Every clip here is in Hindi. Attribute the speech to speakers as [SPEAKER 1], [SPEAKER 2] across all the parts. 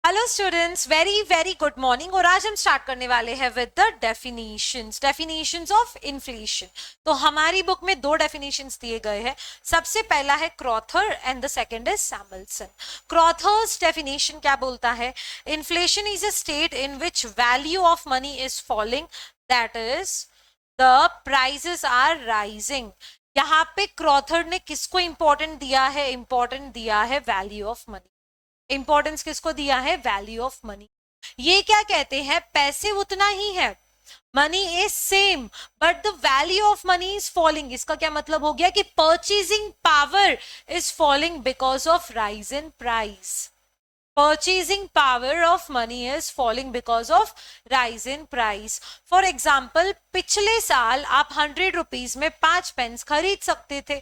[SPEAKER 1] Hello students, very very good morning. और आज हम स्टार्ट करने वाले हैं with the definitions of inflation. तो हमारी बुक में दो डेफिनेशंस दिए गए हैं। सबसे पहला है Crowther and the second is Samuelson. Crowther's definition क्या बोलता है? Inflation is a state in which value of money is falling, that is the prices are rising. यहाँ पे क्रॉथर ने किसको इंपॉर्टेंट दिया है? इंपॉर्टेंट दिया है वैल्यू ऑफ मनी। इंपॉर्टेंस किसको दिया है? Value of money. ये क्या कहते हैं? पैसे उतना ही है, money is same, but the value of money is falling. इसका क्या मतलब हो गया कि purchasing power is falling because of rise in price. Purchasing power of money is falling because of rise in price. For example, पिछले साल आप 100 रुपीज में 5 पेन्स खरीद सकते थे।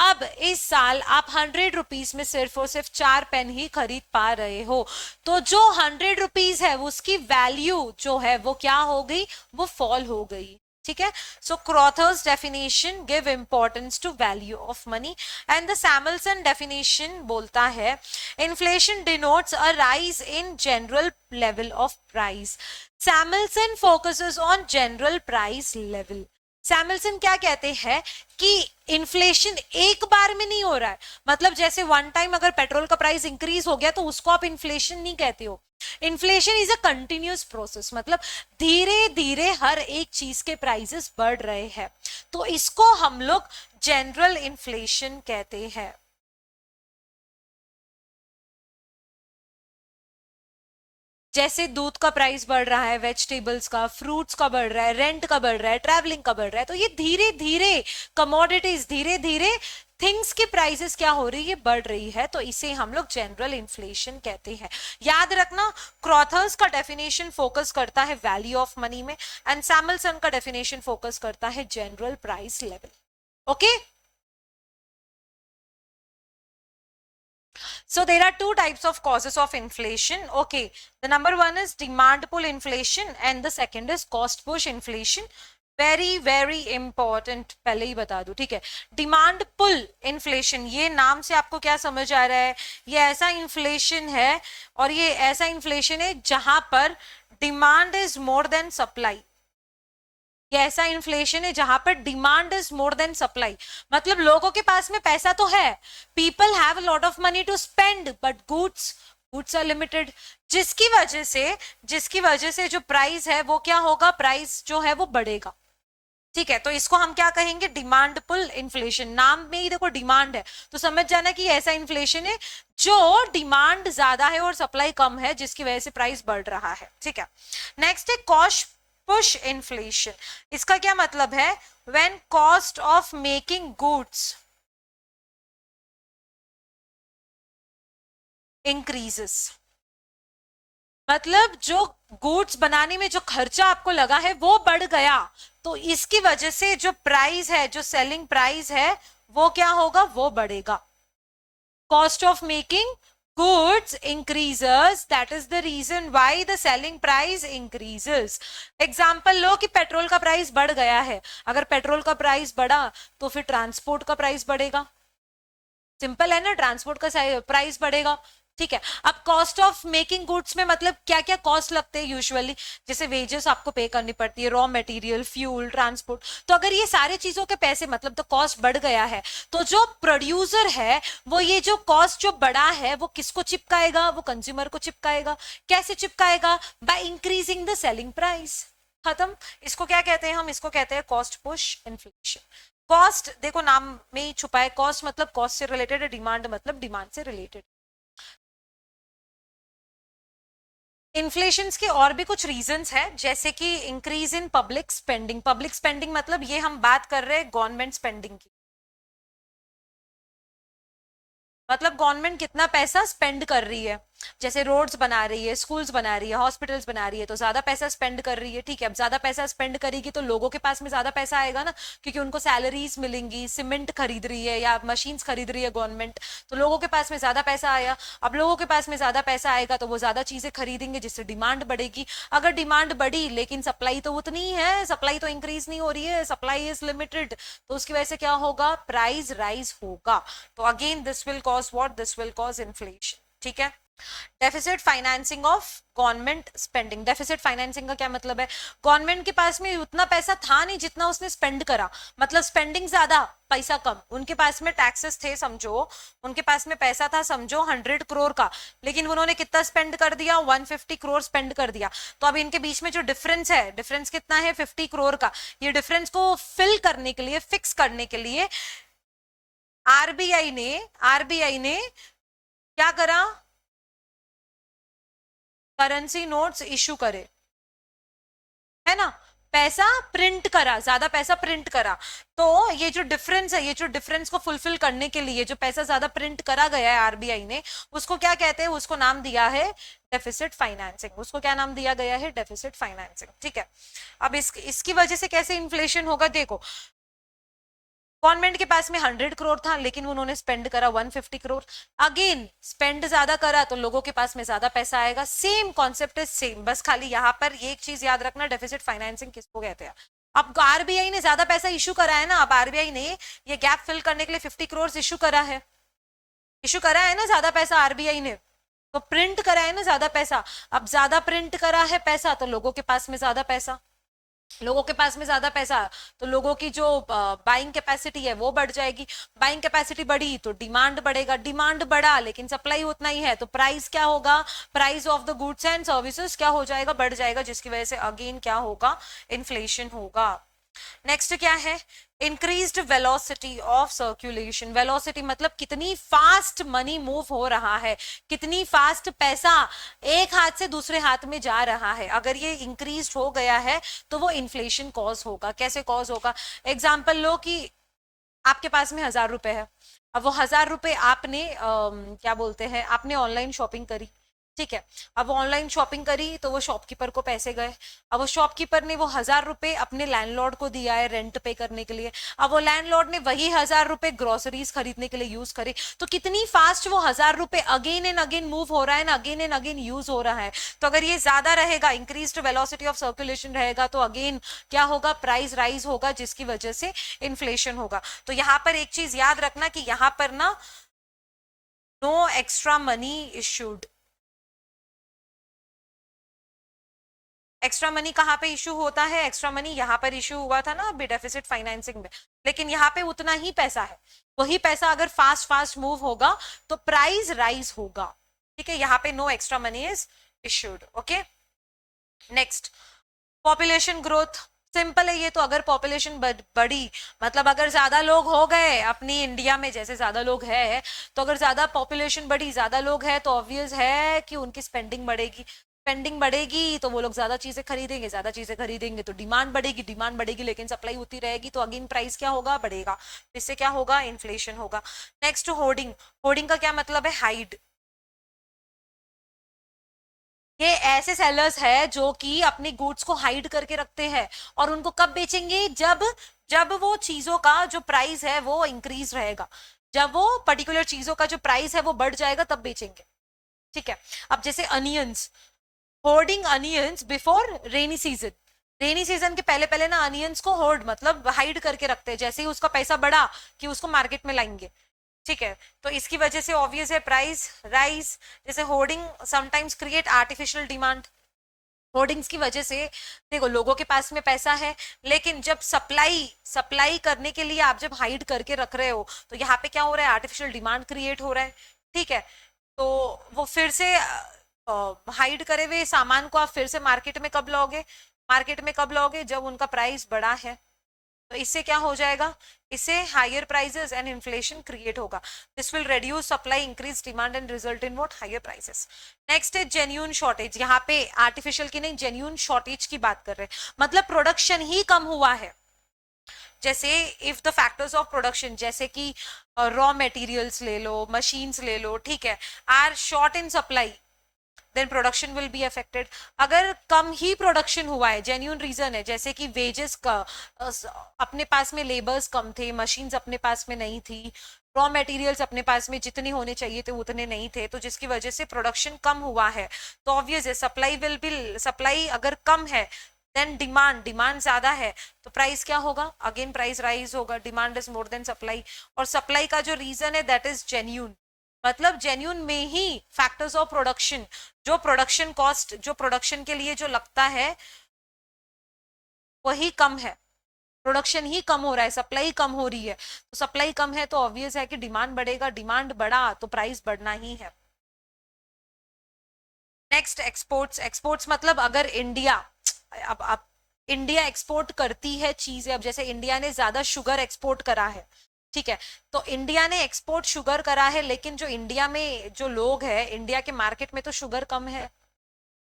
[SPEAKER 1] अब इस साल आप 100 रुपीज में सिर्फ और सिर्फ 4 पेन ही खरीद पा रहे हो। तो जो 100 रुपीज है उसकी वैल्यू जो है वो क्या हो गई? वो फॉल हो गई। ठीक है। So Crowther's definition give importance to value of money and the Samuelson definition बोलता है inflation denotes a rise in general level of price. Samuelson focuses on general price level. Samuelson क्या कहते हैं कि इन्फ्लेशन एक बार में नहीं हो रहा है। मतलब जैसे वन टाइम अगर पेट्रोल का प्राइस इंक्रीज हो गया तो उसको आप इन्फ्लेशन नहीं कहते हो। Inflation is a continuous process, मतलब धीरे धीरे हर एक चीज के प्राइसेस बढ़ रहे हैं। तो इसको हम लोग जनरल इन्फ्लेशन कहते हैं। जैसे दूध का प्राइस बढ़ रहा है, वेजिटेबल्स का, फ्रूट्स का बढ़ रहा है, रेंट का बढ़ रहा है, ट्रैवलिंग का बढ़ रहा है, तो ये धीरे धीरे कमोडिटीज, धीरे धीरे थिंग्स की प्राइसेस क्या हो रही है? बढ़ रही है। तो इसे हम लोग जनरल इन्फ्लेशन कहते हैं। याद रखना, क्रॉथर्स का डेफिनेशन फोकस करता है वैल्यू ऑफ मनी में एंड सैमुअलसन का डेफिनेशन फोकस करता है general price level. Okay. So there are two types of causes of inflation. Okay, the number one is demand pull inflation and the second is cost push inflation. Very very important, पहले ही बता दूं, ठीक है। डिमांड पुल इन्फ्लेशन, ये नाम से आपको क्या समझ आ रहा है? ये ऐसा इन्फ्लेशन है, और ये ऐसा इन्फ्लेशन है जहां पर demand is more than supply. ये ऐसा इन्फ्लेशन है जहां पर demand is more than supply. मतलब लोगों के पास में पैसा तो है, people have a lot of money to spend, but goods are limited. जिसकी वजह से जो प्राइस है वो क्या होगा? प्राइस जो है वो बढ़ेगा। ठीक है, तो इसको हम क्या कहेंगे? Demand pull inflation. नाम में ही देखो डिमांड है, तो समझ जाना कि ऐसा इन्फ्लेशन है जो डिमांड ज्यादा है और सप्लाई कम है, जिसकी वजह से प्राइस बढ़ रहा है। ठीक है। नेक्स्ट है कॉस्ट पुश इन्फ्लेशन। इसका क्या मतलब है? When cost of making goods increases. मतलब जो गुड्स बनाने में जो खर्चा आपको लगा है वो बढ़ गया, तो इसकी वजह से जो प्राइस है, जो सेलिंग प्राइस है, वो क्या होगा? वो बढ़ेगा। Cost of making goods increases, that is the reason why the selling price increases. Example लो कि पेट्रोल का प्राइस बढ़ गया है। अगर पेट्रोल का प्राइस बढ़ा तो फिर ट्रांसपोर्ट का प्राइस बढ़ेगा। सिंपल है ना, ट्रांसपोर्ट का प्राइस बढ़ेगा। ठीक है। अब कॉस्ट ऑफ मेकिंग गुड्स में मतलब क्या क्या कॉस्ट लगते हैं यूजुअली? जैसे वेजेस आपको पे करनी पड़ती है, रॉ मटेरियल, फ्यूल, ट्रांसपोर्ट। तो अगर ये सारे चीजों के पैसे, मतलब तो कॉस्ट बढ़ गया है, तो जो प्रोड्यूसर है वो ये जो कॉस्ट जो बढ़ा है वो किसको चिपकाएगा? वो कंज्यूमर को चिपकाएगा। कैसे चिपकाएगा? By increasing the selling price. खत्म। इसको क्या कहते हैं? हम इसको कहते हैं कॉस्ट पुश इन्फ्लेशन। कॉस्ट देखो नाम में ही छुपा है, कॉस्ट मतलब कॉस्ट से रिलेटेड है, डिमांड मतलब डिमांड से रिलेटेड। इन्फ्लेशन के और भी कुछ रीजंस है, जैसे कि increase in public spending. Public spending मतलब ये हम बात कर रहे हैं गवर्नमेंट स्पेंडिंग की। मतलब गवर्नमेंट कितना पैसा स्पेंड कर रही है, जैसे रोड्स बना रही है, स्कूल्स बना रही है, हॉस्पिटल्स बना रही है, तो ज्यादा पैसा स्पेंड कर रही है। ठीक है। अब ज्यादा पैसा स्पेंड करेगी तो लोगों के पास में ज्यादा पैसा आएगा ना, क्योंकि उनको सैलरीज मिलेंगी। सीमेंट खरीद रही है या मशीन्स खरीद रही है गवर्नमेंट, तो लोगों के पास में ज्यादा पैसा आया। अब लोगों के पास में ज्यादा पैसा आएगा तो वो ज्यादा चीजें खरीदेंगे, जिससे डिमांड बढ़ेगी। अगर डिमांड बढ़ी लेकिन सप्लाई तो उतनी ही है, सप्लाई तो इंक्रीज नहीं हो रही है, सप्लाई इज लिमिटेड, तो उसकी वजह से क्या होगा? प्राइस राइज होगा। तो again this will cause what? This will cause inflation. ठीक है। Deficit financing of government spending. Deficit financing का क्या मतलब है? गवर्नमेंट के पास में उतना पैसा था नहीं जितना उसने स्पेंड करा, मतलब स्पेंडिंग ज्यादा पैसा कम। उनके पास में टैक्सेस थे समझो, उनके पास में पैसा था समझो 100 करोड़ का, लेकिन उन्होंने कितना स्पेंड कर दिया? 150 करोड़ स्पेंड कर दिया। तो अब इनके बीच में जो डिफरेंस है, डिफरेंस कितना है? 50 करोड़ का। ये डिफरेंस को फिल करने के लिए, फिक्स करने के लिए आरबीआई ने क्या करा? करेंसी नोट्स इशू करे, है ना, पैसा प्रिंट करा, ज्यादा पैसा प्रिंट करा। तो ये जो डिफरेंस है, ये जो डिफरेंस को फुलफिल करने के लिए जो पैसा ज्यादा प्रिंट करा गया है आरबीआई ने, उसको क्या कहते हैं? उसको नाम दिया है डेफिसिट फाइनेंसिंग। उसको क्या नाम दिया गया है? Deficit financing. ठीक है, अब इसकी वजह से कैसे इन्फ्लेशन होगा? देखो, गवर्नमेंट के पास में 100 करोड़ था, लेकिन उन्होंने स्पेंड करा 150 करोड़। अगेन स्पेंड ज्यादा करा तो लोगों के पास में ज्यादा पैसा आएगा। सेम कॉन्सेप्ट है, सेम, बस खाली यहाँ पर ये एक चीज याद रखना, डेफिसिट फाइनेंसिंग किसको कहते हैं। अब आरबीआई ने ज्यादा पैसा इशू करा है ना, अब आरबीआई ने ये गैप फिल करने के लिए 50 करोड़ इशू करा है, इशू करा है ना ज्यादा पैसा आरबीआई ने, तो प्रिंट करा है ना ज्यादा पैसा। अब ज्यादा प्रिंट करा है पैसा तो लोगों के पास में ज्यादा पैसा, लोगों के पास में ज्यादा पैसा, तो लोगों की जो बाइंग कैपेसिटी है वो बढ़ जाएगी। बाइंग कैपेसिटी बढ़ी तो डिमांड बढ़ेगा, डिमांड बढ़ा लेकिन सप्लाई उतना ही है, तो प्राइस क्या होगा? Price of the goods and services क्या हो जाएगा? बढ़ जाएगा, जिसकी वजह से अगेन क्या होगा? इन्फ्लेशन होगा। नेक्स्ट क्या है? Increased velocity of circulation. Velocity मतलब कितनी फास्ट मनी मूव हो रहा है, कितनी फास्ट पैसा एक हाथ से दूसरे हाथ में जा रहा है। अगर ये इंक्रीज हो गया है तो वो इन्फ्लेशन कॉज होगा। कैसे कॉज होगा? एग्जाम्पल लो कि आपके पास में 1000 रुपए है। अब वो 1000 रुपए आपने क्या बोलते हैं, आपने ऑनलाइन शॉपिंग करी, ठीक है। अब वो ऑनलाइन शॉपिंग करी तो वो शॉपकीपर को पैसे गए। अब वो शॉपकीपर ने वो 1000 रुपए अपने लैंडलॉर्ड को दिया है रेंट पे करने के लिए। अब वो लैंडलॉर्ड ने वही 1000 रुपए ग्रोसरीज खरीदने के लिए यूज करे। तो कितनी फास्ट वो 1000 रुपए अगेन एंड अगेन मूव हो रहा है ना, अगेन एंड अगेन यूज हो रहा है। तो अगर ये ज्यादा रहेगा, इंक्रीज वेलोसिटी ऑफ सर्कुलेशन रहेगा, तो अगेन क्या होगा? प्राइस राइज होगा, जिसकी वजह से इन्फ्लेशन होगा। तो यहां पर एक चीज याद रखना कि यहां पर ना no extra money issued. Extra money कहाँ पे इशू होता है? एक्स्ट्रा मनी यहाँ पर इशू हुआ था ना अभी डेफिसिट फाइनेंसिंग में, लेकिन यहाँ पे उतना ही पैसा है। वही पैसा अगर फास्ट फास्ट मूव होगा तो प्राइस राइज होगा, ठीक है। यहाँ पे no extra money is issued. Okay, next, population growth. Simple है ये तो, अगर पॉपुलेशन बढ़ी, मतलब अगर ज्यादा लोग हो गए अपनी इंडिया में, जैसे ज्यादा लोग है, तो अगर ज्यादा पॉपुलेशन बढ़ी, ज्यादा लोग है, तो ऑब्वियस है कि उनकी स्पेंडिंग बढ़ेगी। स्पेंडिंग बढ़ेगी तो वो लोग ज्यादा चीजें खरीदेंगे, ज्यादा चीजें खरीदेंगे तो डिमांड बढ़ेगी, डिमांड बढ़ेगी लेकिन सप्लाई होती रहेगी, तो अगेन प्राइस क्या होगा? बढ़ेगा। इससे क्या होगा? इन्फ्लेशन होगा। Next, hoarding. होर्डिंग का क्या मतलब है? हाइड। ये ऐसे सेलर्स है जो कि अपनी गुड्स को हाइड करके रखते हैं, और उनको कब बेचेंगे? जब जब वो चीजों का जो प्राइस है वो इंक्रीज रहेगा, जब वो पर्टिकुलर चीजों का जो प्राइस है वो बढ़ जाएगा तब बेचेंगे, ठीक है। अब जैसे onions, hoarding onions before rainy season. Rainy season के पहले पहले ना अनियंस को होर्ड मतलब हाइड करके रखते हैं, जैसे ही उसका पैसा बढ़ा कि उसको मार्केट में लाएंगे, ठीक है। तो इसकी वजह से ऑब्वियस है प्राइस राइज। जैसे hoarding sometimes create artificial demand. Hoardings की वजह से देखो, लोगों के पास में पैसा है, लेकिन जब सप्लाई सप्लाई करने के लिए आप जब हाइड करके रख रहे हो तो यहाँ पे क्या हो रहा है? आर्टिफिशियल डिमांड क्रिएट हो रहा है, ठीक है। तो वो फिर से हाइड करे हुए सामान को आप फिर से मार्केट में कब लाओगे? मार्केट में कब लाओगे? जब उनका प्राइस बढ़ा है। तो इससे क्या हो जाएगा? इससे higher prices and inflation create होगा। This will reduce supply, increase demand and result in what? Higher prices. Next है जेन्यून शॉर्टेज। यहाँ पे आर्टिफिशियल की नहीं, जेन्यून शॉर्टेज की बात कर रहे हैं, मतलब प्रोडक्शन ही कम हुआ है। जैसे if the factors of production, जैसे कि रॉ मटेरियल्स ले लो, मशीन्स ले लो, ठीक है, are short in supply, then production will be affected. अगर कम ही प्रोडक्शन हुआ है, जेन्यून रीजन है, जैसे कि वेजेस का अपने पास में लेबर्स कम थे, मशीन्स अपने पास में नहीं थी, रॉ मटेरियल्स अपने पास में जितने होने चाहिए थे उतने नहीं थे, तो जिसकी वजह से प्रोडक्शन कम हुआ है, तो ऑब्वियस है सप्लाई विल बी, सप्लाई अगर कम है देन डिमांड ज्यादा है, तो प्राइस क्या होगा? अगेन प्राइस राइज होगा। Demand is more than supply, और सप्लाई का जो रीजन है दैट इज जेन्यून, मतलब जेन्यून में ही फैक्टर्स ऑफ प्रोडक्शन, जो प्रोडक्शन कॉस्ट, जो प्रोडक्शन के लिए जो लगता है वही कम है, प्रोडक्शन ही कम हो रहा है, सप्लाई कम हो रही है, तो सप्लाई कम है तो ऑब्वियस है कि डिमांड बढ़ेगा, डिमांड बढ़ा तो प्राइस बढ़ना ही है। नेक्स्ट एक्सपोर्ट्स, एक्सपोर्ट्स मतलब अगर इंडिया, अब इंडिया एक्सपोर्ट करती है चीजें, अब जैसे इंडिया ने ज्यादा शुगर एक्सपोर्ट करा है, ठीक है, तो इंडिया ने एक्सपोर्ट शुगर करा है, लेकिन जो इंडिया में जो लोग है, इंडिया के मार्केट में तो शुगर कम है,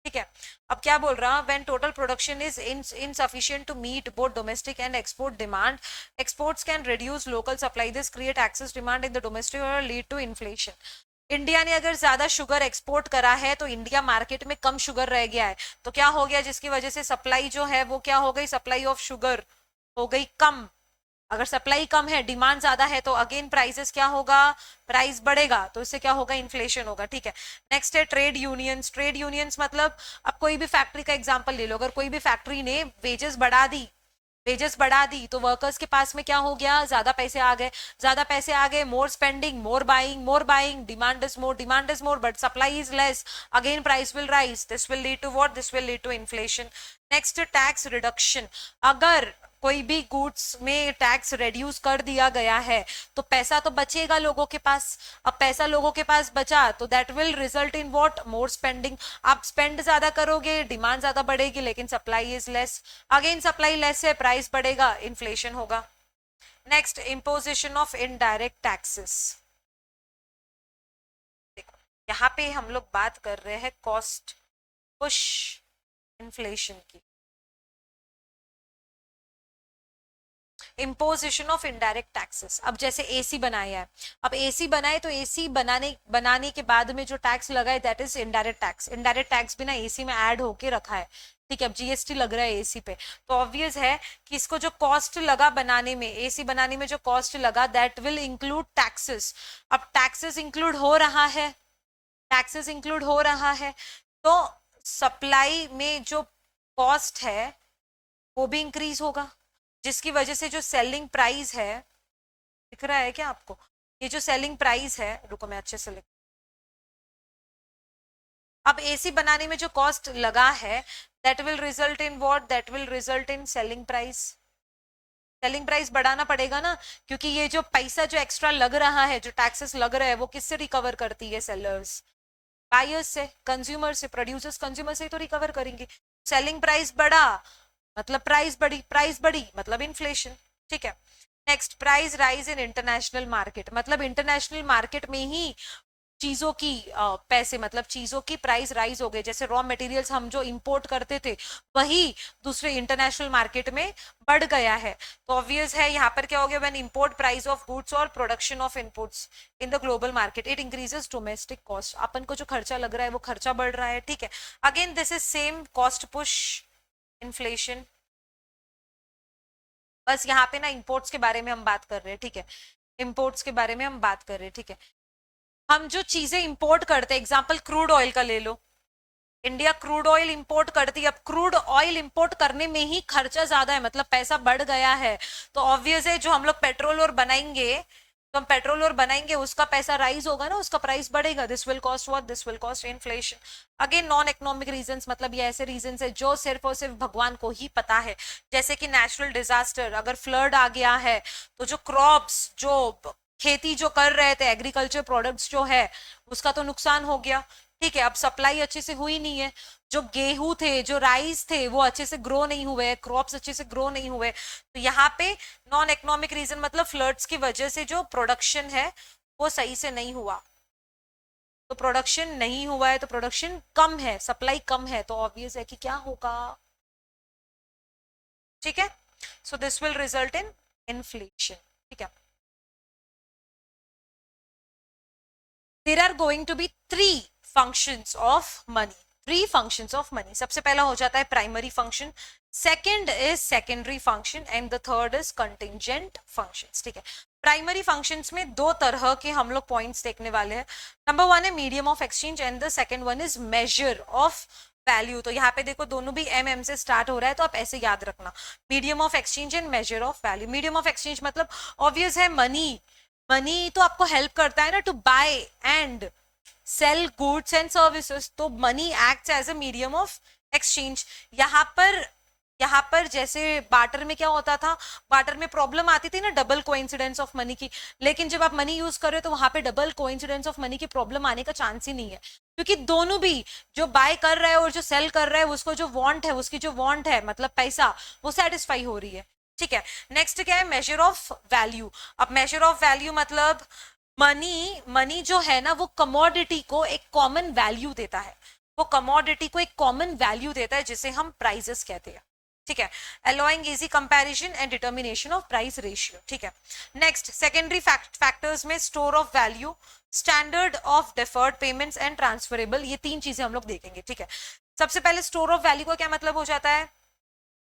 [SPEAKER 1] ठीक है। अब क्या बोल रहा हूं, when total production is insufficient to meet both domestic and export demand, exports can reduce local supply, this create excess demand in the domestic और लीड टू इन्फ्लेशन। इंडिया ने अगर ज्यादा शुगर एक्सपोर्ट करा है तो इंडिया मार्केट में कम शुगर रह गया है, तो क्या हो गया, जिसकी वजह से सप्लाई जो है वो क्या हो गई, सप्लाई ऑफ शुगर हो गई कम। अगर सप्लाई कम है, डिमांड ज्यादा है, तो अगेन प्राइसेस क्या होगा, प्राइस बढ़ेगा, तो इससे क्या होगा, इन्फ्लेशन होगा, ठीक है। नेक्स्ट है ट्रेड यूनियंस, ट्रेड यूनियंस मतलब अब कोई भी फैक्ट्री का एग्जांपल ले लो, अगर कोई भी फैक्ट्री ने वेजेस बढ़ा दी, वेजेस बढ़ा दी, तो वर्कर्स के पास में क्या हो गया, ज्यादा पैसे आ गए, ज्यादा पैसे आ गए, more spending, more buying, more buying, demand is more but supply is less, again price will rise, this will lead to what, this will lead to inflation. Next tax reduction, अगर कोई भी गुड्स में टैक्स रिड्यूस कर दिया गया है तो पैसा तो बचेगा लोगों के पास, अब पैसा लोगों के पास बचा तो that will result in what, more spending, आप स्पेंड ज्यादा करोगे, डिमांड ज्यादा बढ़ेगी, लेकिन supply is less, again supply less है, प्राइस बढ़ेगा, इन्फ्लेशन होगा। Next, imposition of indirect taxes, देखो यहाँ पे हम लोग बात कर रहे हैं कॉस्ट पुश इन्फ्लेशन की। इम्पोजिशन ऑफ इनडायरेक्ट टैक्सेस, अब जैसे एसी बनाया है, अब एसी बनाए तो एसी बनाने बनाने के बाद में जो टैक्स लगा है that is indirect tax, indirect tax भी ना एसी में ऐड होके रखा है, ठीक है। अब जीएसटी लग रहा है एसी पे, तो ऑब्वियस है कि इसको जो कॉस्ट लगा बनाने में, एसी बनाने में जो कॉस्ट लगा दैट विल इंक्लूड टैक्सेस। अब टैक्सेस इंक्लूड हो रहा है, टैक्सेस इंक्लूड हो रहा है, तो सप्लाई में जो कॉस्ट है वो भी इंक्रीज होगा, जिसकी वजह से जो सेलिंग प्राइस है, दिख रहा है क्या आपको, ये जो सेलिंग प्राइस है, रुको मैं अच्छे से लिख, अब एसी बनाने में जो कॉस्ट लगा है that will result in what, that will result in selling price, selling price बढ़ाना पड़ेगा ना, क्योंकि ये जो पैसा जो एक्स्ट्रा लग रहा है, जो टैक्सेस लग रहा है, वो किससे रिकवर करती है, सेलर्स, बायर्स से, कंज्यूमर से, प्रोड्यूसर्स कंज्यूमर से तो रिकवर करेंगे। सेलिंग प्राइस बढ़ा मतलब प्राइस बढ़ी, प्राइस बढ़ी मतलब इन्फ्लेशन, ठीक है। Next, price rise in international market, मतलब इंटरनेशनल मार्केट में ही चीजों की पैसे, मतलब चीजों की प्राइस राइज हो गई, जैसे रॉ मटेरियल्स हम जो इंपोर्ट करते थे वही दूसरे इंटरनेशनल मार्केट में बढ़ गया है, तो ऑब्वियस है यहाँ पर क्या हो गया, when import price of goods और production of inputs in the global market it increases domestic cost, अपन को जो खर्चा लग रहा है वो खर्चा बढ़ रहा है, ठीक है। Again this is same cost push inflation, बस यहाँ पे ना इंपोर्ट्स के बारे में हम बात कर रहे हैं, ठीक है, इंपोर्ट्स के बारे में हम बात कर रहे हैं, ठीक है। हम जो चीजें इंपोर्ट करते हैं, एग्जांपल क्रूड ऑयल का ले लो, इंडिया क्रूड ऑयल इंपोर्ट करती है, अब क्रूड ऑयल इंपोर्ट करने में ही खर्चा ज्यादा है, मतलब पैसा बढ़ गया है, तो ऑब्वियस है जो हम लोग पेट्रोल और बनाएंगे, तो हम पेट्रोल और बनाएंगे उसका पैसा राइज होगा ना, उसका प्राइस बढ़ेगा, this will cost what, this will cost inflation. Again non economic reasons, मतलब ये ऐसे रीजंस है जो सिर्फ और सिर्फ भगवान को ही पता है, जैसे कि नेचुरल डिजास्टर, अगर फ्लड आ गया है तो जो क्रॉप्स, जो खेती जो कर रहे थे, एग्रीकल्चर प्रोडक्ट्स जो है उसका तो नुकसान हो गया, ठीक है। अब सप्लाई अच्छे से हुई नहीं है, जो गेहूं थे, जो राइस थे, वो अच्छे से ग्रो नहीं हुए, क्रॉप्स अच्छे से ग्रो नहीं हुए, तो यहाँ पे नॉन इकोनॉमिक रीजन मतलब फ्लड्स की वजह से जो प्रोडक्शन है वो सही से नहीं हुआ, तो प्रोडक्शन नहीं हुआ है तो प्रोडक्शन कम है, सप्लाई कम है, तो ऑब्वियस है कि क्या होगा, ठीक है। So this will result in inflation, ठीक है। There are going to be three functions of money, three functions of money, सबसे पहला हो जाता है primary function, second is secondary function and the third is contingent functions, ठीक है। प्राइमरी फंक्शंस में दो तरह के हम लोग पॉइंट्स देखने वाले हैं, नंबर वन है medium of exchange and the second one is major of value, तो यहाँ पे देखो दोनों भी एम एम से स्टार्ट हो रहा है, तो आप ऐसे याद रखना, medium of exchange and measure of value. Medium of exchange मतलब ऑब्वियस है मनी, मनी तो आपको हेल्प करता है ना to buy and sell goods and services, तो money acts as a medium of exchange. यहाँ पर जैसे बार्टर में क्या होता था, बार्टर में प्रॉब्लम आती थी ना डबल कोइंसिडेंस ऑफ मनी की, लेकिन जब आप मनी यूज कर रहे हो तो वहां पे डबल कोइंसिडेंस ऑफ मनी की प्रॉब्लम आने का चांस ही नहीं है, क्योंकि दोनों भी, जो बाय कर रहा है और जो सेल कर रहा है, उसको जो वांट है, उसकी जो वांट है मतलब पैसा, वो सेटिस्फाई हो रही है। ठीक है, नेक्स्ट क्या है, मेजर ऑफ वैल्यू। अब मेजर ऑफ वैल्यू मतलब मनी जो है ना वो कमोडिटी को एक कॉमन वैल्यू देता है, वो कमोडिटी को एक कॉमन वैल्यू देता है जिसे हम प्राइजेस कहते हैं। ठीक है, allowing easy comparison and determination of price ratio. ठीक है, नेक्स्ट सेकेंडरी फैक्टर्स में store of value, standard of deferred payments and transferable, ये तीन चीजें हम लोग देखेंगे। ठीक है, सबसे पहले स्टोर ऑफ वैल्यू का क्या मतलब हो जाता है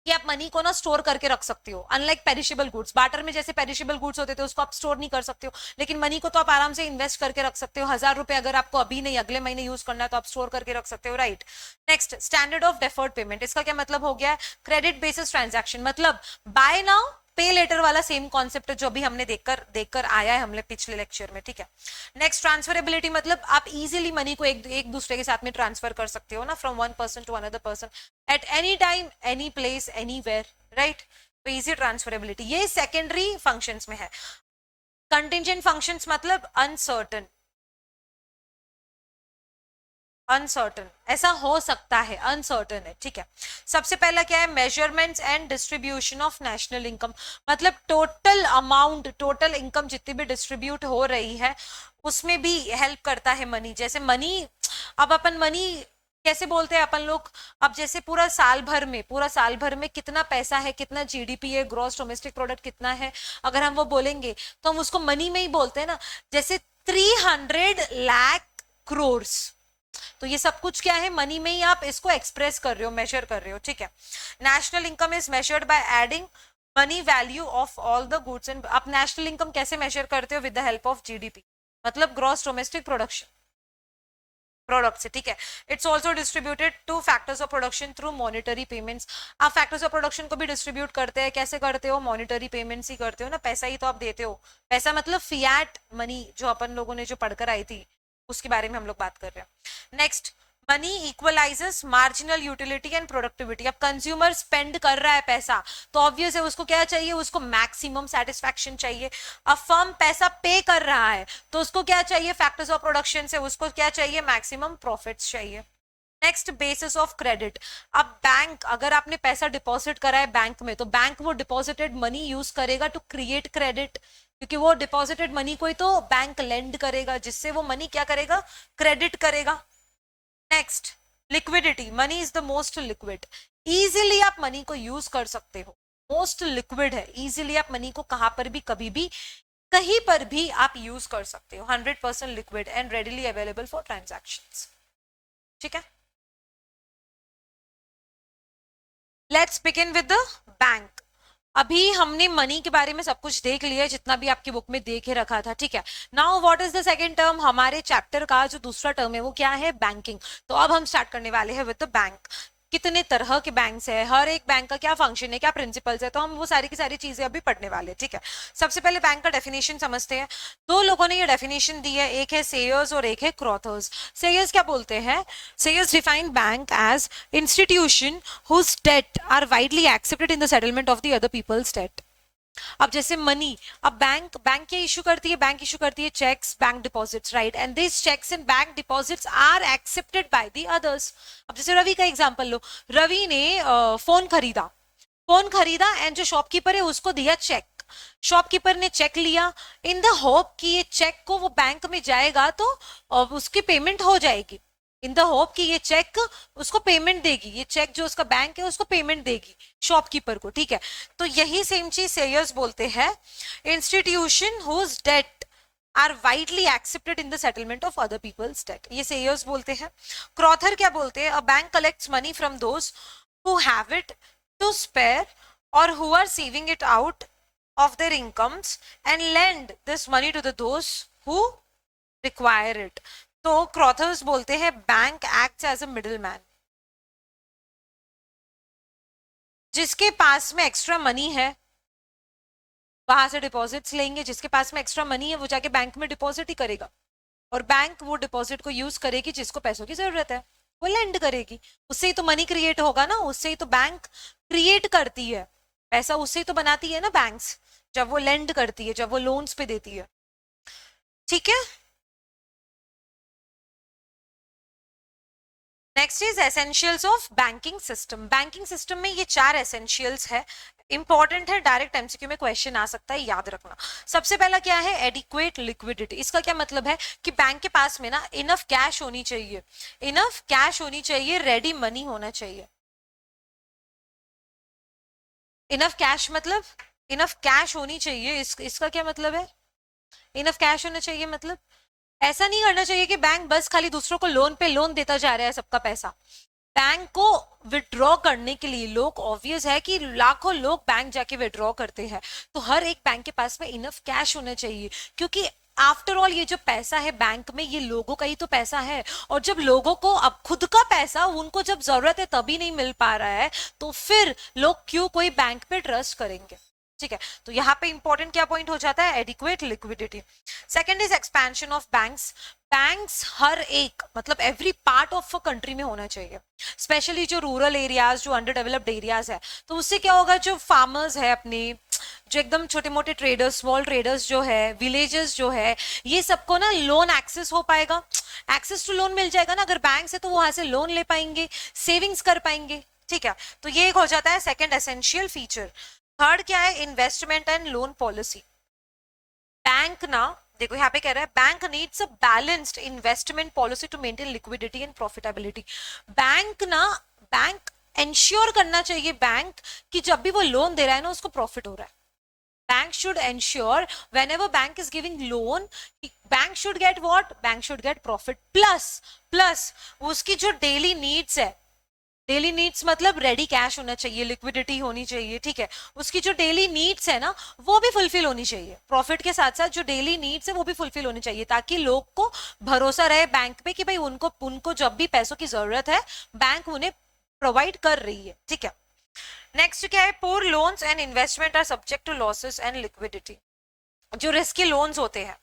[SPEAKER 1] कि आप मनी को ना स्टोर करके रख सकते हो, अनलाइक पेरिशेबल गुड्स। बार्टर में जैसे पेरिशेबल गुड्स होते थे उसको आप स्टोर नहीं कर सकते हो, लेकिन मनी को तो आप आराम से इन्वेस्ट करके रख सकते हो। 1,000 रुपए अगर आपको अभी नहीं अगले महीने यूज करना है तो आप स्टोर करके रख सकते हो, right. Next, standard of deferred payment, इसका क्या मतलब हो गया, क्रेडिट बेसिस ट्रांजेक्शन, मतलब बाय नाउ पे लेटर वाला सेम कॉन्सेप्ट जो अभी हमने देखकर आया है हमने पिछले लेक्चर में। ठीक है, नेक्स्ट ट्रांसफरेबिलिटी, मतलब आप इजीली मनी को एक दूसरे के साथ में ट्रांसफर कर सकते हो ना, from one person to another person at any time any place anywhere, right. तो इजी ट्रांसफरेबिलिटी, ये सेकेंडरी फंक्शंस में है। कंटिंजेंट फंक्शंस मतलब अनसर्टन, अनसर्टन, ऐसा हो सकता है, अनसर्टन है। ठीक है, सबसे पहला क्या है, measurements and distribution of national income, मतलब टोटल अमाउंट, टोटल इनकम जितनी भी डिस्ट्रीब्यूट हो रही है उसमें भी हेल्प करता है मनी। जैसे मनी, अब अपन मनी कैसे बोलते हैं अपन लोग, अब जैसे पूरा साल भर में कितना पैसा है, कितना जीडीपी है, ग्रॉस डोमेस्टिक प्रोडक्ट कितना है, अगर हम वो बोलेंगे तो हम उसको मनी में ही बोलते हैं ना। जैसे 300 लाख करोड़, तो ये सब कुछ क्या है, मनी में ही आप इसको एक्सप्रेस कर रहे हो, मेजर कर रहे हो। ठीक है, national income is measured by adding money value of all the goods and, आप नेशनल इनकम कैसे मेजर करते हो, with the help of GDP, मतलब ग्रॉस डोमेस्टिक प्रोडक्शन, प्रोडक्ट से। ठीक है, it's also distributed two factors of production through monetary payments, आप फैक्टर्स ऑफ प्रोडक्शन को भी डिस्ट्रीब्यूट करते हैं, कैसे करते हो, मॉनिटरी पेमेंट्स ही करते हो ना, पैसा ही तो आप देते हो, पैसा मतलब फियाट मनी, जो अपन लोगों ने जो पढ़कर आई थी उसके बारे में हम लोग बात कर रहे हैं। Next, money equalises marginal utility and productivity, अब कंज्यूमर स्पेंड कर रहा है पैसा तो ऑब्वियस है उसको क्या चाहिए, उसको मैक्सिमम सेटिस्फैक्शन चाहिए। अब फर्म पैसा पे कर रहा है तो उसको क्या चाहिए, फैक्टर्स ऑफ प्रोडक्शन से उसको क्या चाहिए, मैक्सिमम प्रॉफिट्स चाहिए। नेक्स्ट, बेसिस ऑफ क्रेडिट, अब बैंक, अगर आपने पैसा डिपॉजिट करा है बैंक में तो बैंक वो डिपॉजिटेड मनी यूज करेगा टू क्रिएट क्रेडिट, क्योंकि वो डिपॉजिटेड मनी को ही तो बैंक लेंड करेगा, जिससे वो मनी क्या करेगा, क्रेडिट करेगा। Next, liquidity, money is the most liquid, easily आप मनी को यूज कर सकते हो, मोस्ट लिक्विड है, इजीली आप मनी को कहां पर भी कभी भी कहीं पर भी आप यूज कर सकते हो, 100% liquid and readily available for transactions. ठीक है, let's begin with the bank. अभी हमने मनी के बारे में सब कुछ देख लिया है, जितना भी आपकी बुक में देख के रखा था। ठीक है, now what is the second term, हमारे चैप्टर का जो दूसरा टर्म है वो क्या है, बैंकिंग। तो अब हम स्टार्ट करने वाले हैं विद द बैंक। कितने तरह के बैंक्स है, हर एक बैंक का क्या फंक्शन है, क्या प्रिंसिपल्स है, तो हम वो सारी की सारी चीजें अभी पढ़ने वाले हैं। ठीक है, सबसे पहले बैंक का डेफिनेशन समझते हैं। दो लोगों ने ये डेफिनेशन दी है, एक है सेयर्स और एक है क्रॉथर्स। सेयर्स क्या बोलते हैं, Sayers define bank as institution whose debt are widely accepted in the settlement of the other people's debt। अब जैसे मनी, अब बैंक बैंक क्या इशू करती है, बैंक इशू करती है cheques, bank deposits, right, and this cheques and bank deposits are accepted by the others. अब जैसे रवि का एग्जांपल लो, रवि ने फोन खरीदा एंड जो शॉपकीपर है उसको दिया चेक, शॉपकीपर ने चेक लिया इन द होप कि ये चेक को वो बैंक में जाएगा तो उसकी पेमेंट हो जाएगी, इन द होप कि ये चेक उसको पेमेंट देगी, ये चेक जो उसका बैंक है उसको पेमेंट देगी शॉपकीपर को। ठीक है, तो यही सेम चीज सेयर्स बोलते हैं, institution whose debt are widely accepted in the settlement of other people's debt, ये सेयर्स बोलते हैं। क्रॉथर क्या बोलते हैं, a bank collects money from those who have it to spare or who are saving it out of their incomes and lend this money to the those who require it। तो क्रॉथर्स बोलते हैं bank acts as a middle man, जिसके पास में एक्स्ट्रा मनी है वहां से डिपॉजिट्स लेंगे, जिसके पास में एक्स्ट्रा मनी है वो जाके बैंक में डिपॉजिट ही करेगा, और बैंक वो डिपॉजिट को यूज करेगी जिसको पैसों की जरूरत है, वो लेंड करेगी, उससे ही तो मनी क्रिएट होगा ना, उससे ही तो बैंक क्रिएट करती है पैसा, उससे ही तो बनाती है ना बैंक्स, जब वो लेंड करती है, जब वो लोन्स पे देती है। ठीक है, next is essentials of banking system. Banking system में ये 4 एसेंशियल्स है, इंपॉर्टेंट है, डायरेक्ट एमसीक्यू में क्वेश्चन आ सकता है, याद रखना। सबसे पहला क्या है, एडिक्वेट लिक्विडिटी। इसका क्या मतलब है कि बैंक के पास में ना इनफ कैश होनी चाहिए, इनफ कैश होनी चाहिए, रेडी मनी होना चाहिए। इनफ कैश मतलब इनफ कैश होनी चाहिए, इसका क्या मतलब है, इनफ कैश होना चाहिए मतलब ऐसा नहीं करना चाहिए कि बैंक बस खाली दूसरों को लोन पे लोन देता जा रहा है सबका पैसा। बैंक को विड्रॉ करने के लिए लोग, ऑब्वियस है कि लाखों लोग बैंक जाके विड्रॉ करते हैं, तो हर एक बैंक के पास में इनफ कैश होना चाहिए, क्योंकि आफ्टर ऑल ये जो पैसा है बैंक में, ये लोगों का ही तो पैसा है, और जब लोगों को अब खुद का पैसा उनको जब जरूरत है तभी नहीं मिल पा रहा है, तो फिर लोग क्यों कोई बैंक पे ट्रस्ट करेंगे। ठीक है, तो यहाँ पे इंपॉर्टेंट क्या पॉइंट हो जाता है, adequate liquidity. Second is expansion of banks. Banks हर एक मतलब every part of a country में होना चाहिए, स्पेशली जो रूरल एरियाज, जो अंडर डेवलप्ड एरियाज है, तो उससे क्या होगा, जो फार्मर्स है अपने, जो एकदम छोटे मोटे ट्रेडर्स, स्मॉल ट्रेडर्स जो है, विलेजेस जो है, ये सबको ना लोन एक्सेस हो पाएगा, एक्सेस टू लोन मिल जाएगा ना, अगर बैंक से, तो वहां से लोन ले पाएंगे, सेविंग्स कर पाएंगे। ठीक है, तो ये एक हो जाता है सेकंड एसेंशियल फीचर। थर्ड क्या है, investment and loan policy. Bank ना, देखो यहाँ पे कह रहा है bank needs a balanced investment policy to maintain liquidity and profitability. Bank ना, बैंक इंश्योर करना चाहिए बैंक कि जब भी वो लोन दे रहा है ना उसको प्रॉफिट हो रहा है। Bank should ensure whenever bank is giving loan, bank should get what, bank should get profit plus plus उसकी जो डेली नीड्स है, डेली नीड्स मतलब रेडी कैश होना चाहिए, लिक्विडिटी होनी चाहिए। ठीक है, उसकी जो डेली नीड्स है ना वो भी फुलफिल होनी चाहिए, प्रॉफिट के साथ साथ जो डेली नीड्स है वो भी फुलफिल होनी चाहिए, ताकि लोग को भरोसा रहे बैंक पे कि भाई उनको उनको जब भी पैसों की जरूरत है बैंक उन्हें प्रोवाइड कर रही है। ठीक है, नेक्स्ट क्या है, poor loans and investment are subject to losses and liquidity. जो रिस्की लोन्स होते हैं,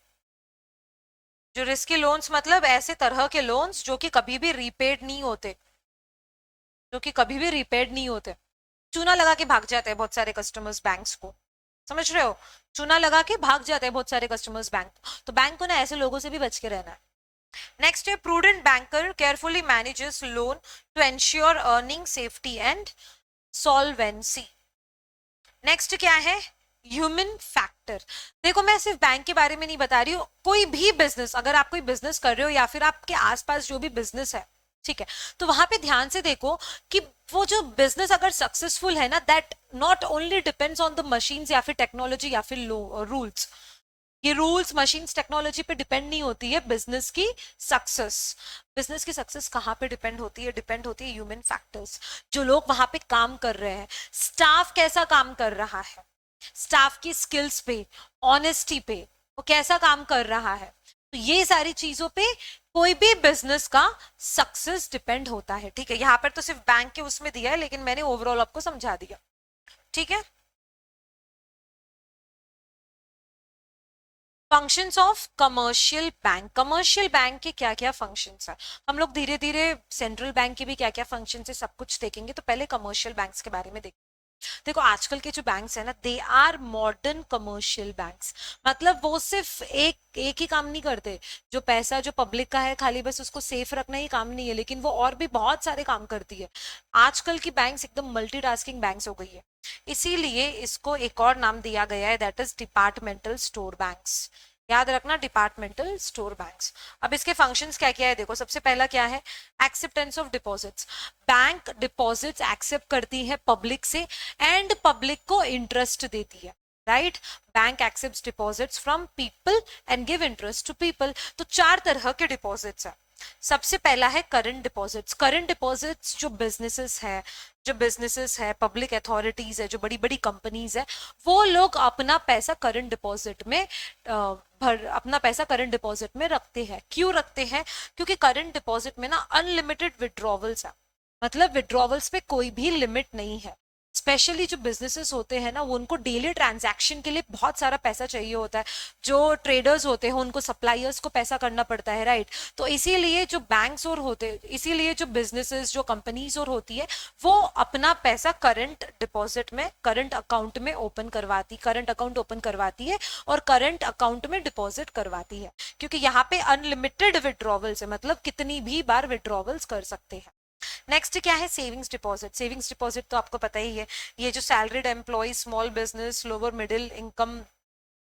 [SPEAKER 1] जो रिस्की लोन्स मतलब ऐसे तरह के लोन्स जो कि कभी भी रीपेड नहीं होते, जो कि कभी भी रिपेड नहीं होते, चूना लगा के भाग जाते हैं बहुत सारे कस्टमर्स बैंक्स को, समझ रहे हो, चूना लगा के भाग जाते हैं बहुत सारे कस्टमर्स बैंक, तो बैंक को ना ऐसे लोगों से भी बच के रहना है। नेक्स्ट है, prudent banker carefully manages loan to ensure earning safety and solvency. Next क्या है, ह्यूमन फैक्टर। देखो मैं सिर्फ बैंक के बारे में नहीं बता रही हूँ, कोई भी बिजनेस, अगर आप कोई बिजनेस कर रहे हो या फिर आपके आसपास जो भी बिजनेस है, ठीक है, तो वहां पे ध्यान से देखो कि वो जो बिजनेस अगर सक्सेसफुल है ना, that not only depends on the machines या फिर टेक्नोलॉजी या फिर रूल्स, ये रूल्स मशीन्स टेक्नोलॉजी पे डिपेंड नहीं होती है बिजनेस की सक्सेस। बिजनेस की सक्सेस कहाँ पे डिपेंड होती है, डिपेंड होती है ह्यूमन फैक्टर्स, जो लोग वहां पे काम कर रहे हैं, स्टाफ कैसा काम कर रहा है, स्टाफ की स्किल्स पे, ऑनेस्टी पे, वो कैसा काम कर रहा है, तो ये सारी चीजों पे कोई भी बिजनेस का सक्सेस डिपेंड होता है। ठीक है, यहाँ पर तो सिर्फ बैंक के उसमें दिया है, लेकिन मैंने ओवरऑल आपको समझा दिया। ठीक है, functions of commercial bank. Commercial bank के क्या क्या फंक्शंस है, हम लोग धीरे धीरे सेंट्रल बैंक के भी क्या क्या फंक्शंस है सब कुछ देखेंगे, तो पहले कमर्शियल बैंक्स के बारे में देखेंगे। देखो आजकल के जो बैंक्स है ना, they are modern commercial banks, मतलब वो सिर्फ एक एक ही काम नहीं करते, जो पैसा जो पब्लिक का है खाली बस उसको सेफ रखना ही काम नहीं है, लेकिन वो और भी बहुत सारे काम करती है। आजकल की बैंक्स एकदम मल्टीटास्किंग बैंक्स हो गई है, इसीलिए इसको एक और नाम दिया गया है, that is departmental store banks. याद रखना, डिपार्टमेंटल स्टोर बैंक्स। अब इसके फंक्शंस क्या क्या है, देखो सबसे पहला क्या है, acceptance of deposits. Bank deposits accept करती है पब्लिक से एंड पब्लिक को इंटरेस्ट देती है, right. Bank accepts deposits from people and give interest to people. तो 4 तरह के डिपॉजिट्स है। सबसे पहला है करंट डिपॉजिट्स। करंट डिपॉजिट्स जो बिजनेसेस है, पब्लिक अथॉरिटीज है, जो बड़ी बड़ी कंपनीज है, वो लोग अपना पैसा करंट डिपॉजिट में अपना पैसा करंट डिपॉजिट में रखते हैं। क्यों रखते हैं, क्योंकि करंट डिपॉजिट में ना अनलिमिटेड विड्रॉवल्स है, मतलब विड्रॉवल्स पे कोई भी लिमिट नहीं है। स्पेशली जो बिजनेसेस होते हैं ना, वो उनको डेली ट्रांजैक्शन के लिए बहुत सारा पैसा चाहिए होता है। जो ट्रेडर्स होते हैं उनको सप्लायर्स को पैसा करना पड़ता है, राइट। तो इसीलिए जो बैंक्स और होते, इसीलिए जो बिजनेसेस, जो कंपनीज और होती है, वो अपना पैसा करंट डिपॉजिट में, करंट अकाउंट में ओपन करवाती, करंट अकाउंट ओपन करवाती है और करंट अकाउंट में डिपॉजिट करवाती है, क्योंकि यहाँ पे अनलिमिटेड विड्रॉवल्स है, मतलब कितनी भी बार विड्रॉवल्स कर सकते हैं। नेक्स्ट क्या है, सेविंग्स डिपॉजिट। सेविंग्स डिपॉजिट तो आपको पता ही है, ये जो salaried employ, small business, lower middle income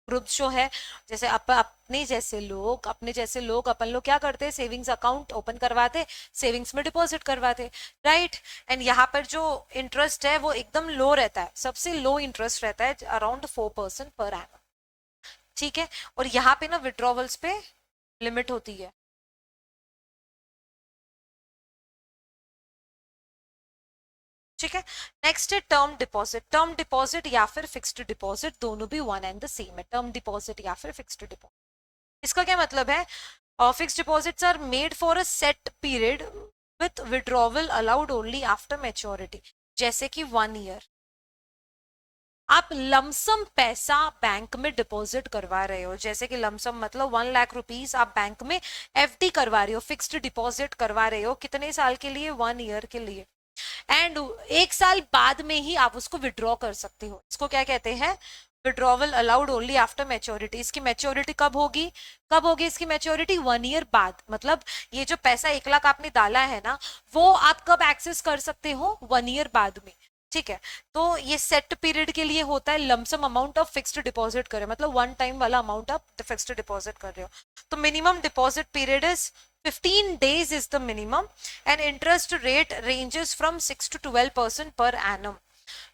[SPEAKER 1] groups जो है, जैसे अपने जैसे लोग अपन लोग क्या करते हैं, सेविंग्स अकाउंट ओपन करवाते, सेविंग्स में डिपॉजिट करवाते, राइट। एंड यहाँ पर जो इंटरेस्ट है वो एकदम लो रहता है, सबसे लो इंटरेस्ट रहता है, अराउंड 4% पर एनम, ठीक है। और यहाँ पे ना विड्रॉवल्स पे लिमिट होती है, ठीक है। नेक्स्ट है टर्म डिपॉजिट। टर्म डिपॉजिट या फिर फिक्स्ड डिपॉजिट, दोनों भी वन एंड द सेम है, टर्म डिपॉजिट या फिर फिक्स्ड डिपॉजिट। इसका क्या मतलब है, fixed deposits are made for a set period with withdrawal allowed only after maturity, जैसे कि 1 ईयर। आप लमसम पैसा बैंक में डिपॉजिट करवा रहे हो, जैसे कि लमसम मतलब 1 लाख रुपीस आप बैंक में एफडी करवा रहे हो, फिक्स्ड डिपॉजिट करवा रहे हो, कितने साल के लिए, 1 ईयर के लिए। एंड 1 साल बाद में ही आप उसको विड्रॉ कर सकते हो। इसको क्या कहते हैं, withdrawal allowed only after maturity. इसकी मैच्योरिटी कब होगी, कब होगी इसकी मैच्योरिटी, 1 ईयर बाद। मतलब ये जो पैसा 1 लाख आपने डाला है ना, वो आप कब एक्सेस कर सकते हो, 1 ईयर बाद में, ठीक है। तो ये सेट पीरियड के लिए होता है, lump sum amount of fixed deposit करे, मतलब वन टाइम वाला अमाउंट आप फिक्स्ड डिपॉजिट कर रहे हो। तो minimum deposit period is 15 days is the minimum and interest rate ranges from 6 to 12% per annum।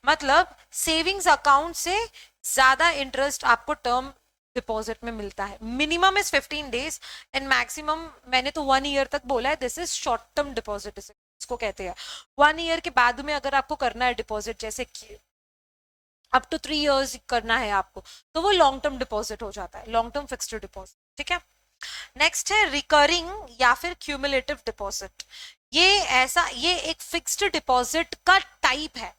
[SPEAKER 1] मतलब सेविंग्स अकाउंट से ज्यादा इंटरेस्ट आपको टर्म डिपॉजिट में मिलता है। Minimum is 15 days and maximum मैंने तो 1 ईयर तक बोला है, this is short term deposit इसको कहते हैं। 1 ईयर के बाद में अगर आपको करना है डिपॉजिट, जैसे कि अप टू 3 years करना है आपको, तो वो लॉन्ग टर्म डिपॉजिट हो जाता है, लॉन्ग टर्म फिक्स्ड डिपॉजिट, ठीक है। नेक्स्ट है रिकरिंग या फिर क्यूमुलेटिव डिपॉजिट। ये एक फिक्स्ड डिपॉजिट का टाइप है,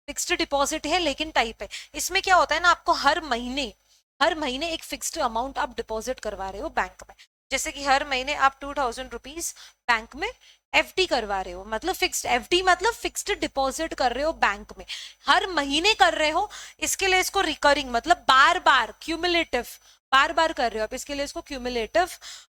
[SPEAKER 1] फिक्स्ड डिपॉजिट है लेकिन टाइप है। इसमें क्या होता है ना, आपको हर महीने एक फिक्स्ड अमाउंट आप डिपॉजिट करवा रहे हो बैंक में, जैसे कि हर महीने आप 2000 रुपीज बैंक में एफडी करवा रहे हो, मतलब फिक्स्ड एफडी मतलब फिक्स्ड डिपॉजिट कर रहे हो बैंक में, हर महीने कर रहे हो। इसके लिए इसको रिकरिंग मतलब बार बार, क्यूमुलेटिव बार बार कर रहे हो आप, इसके लिए इसको क्यूमुलेटिव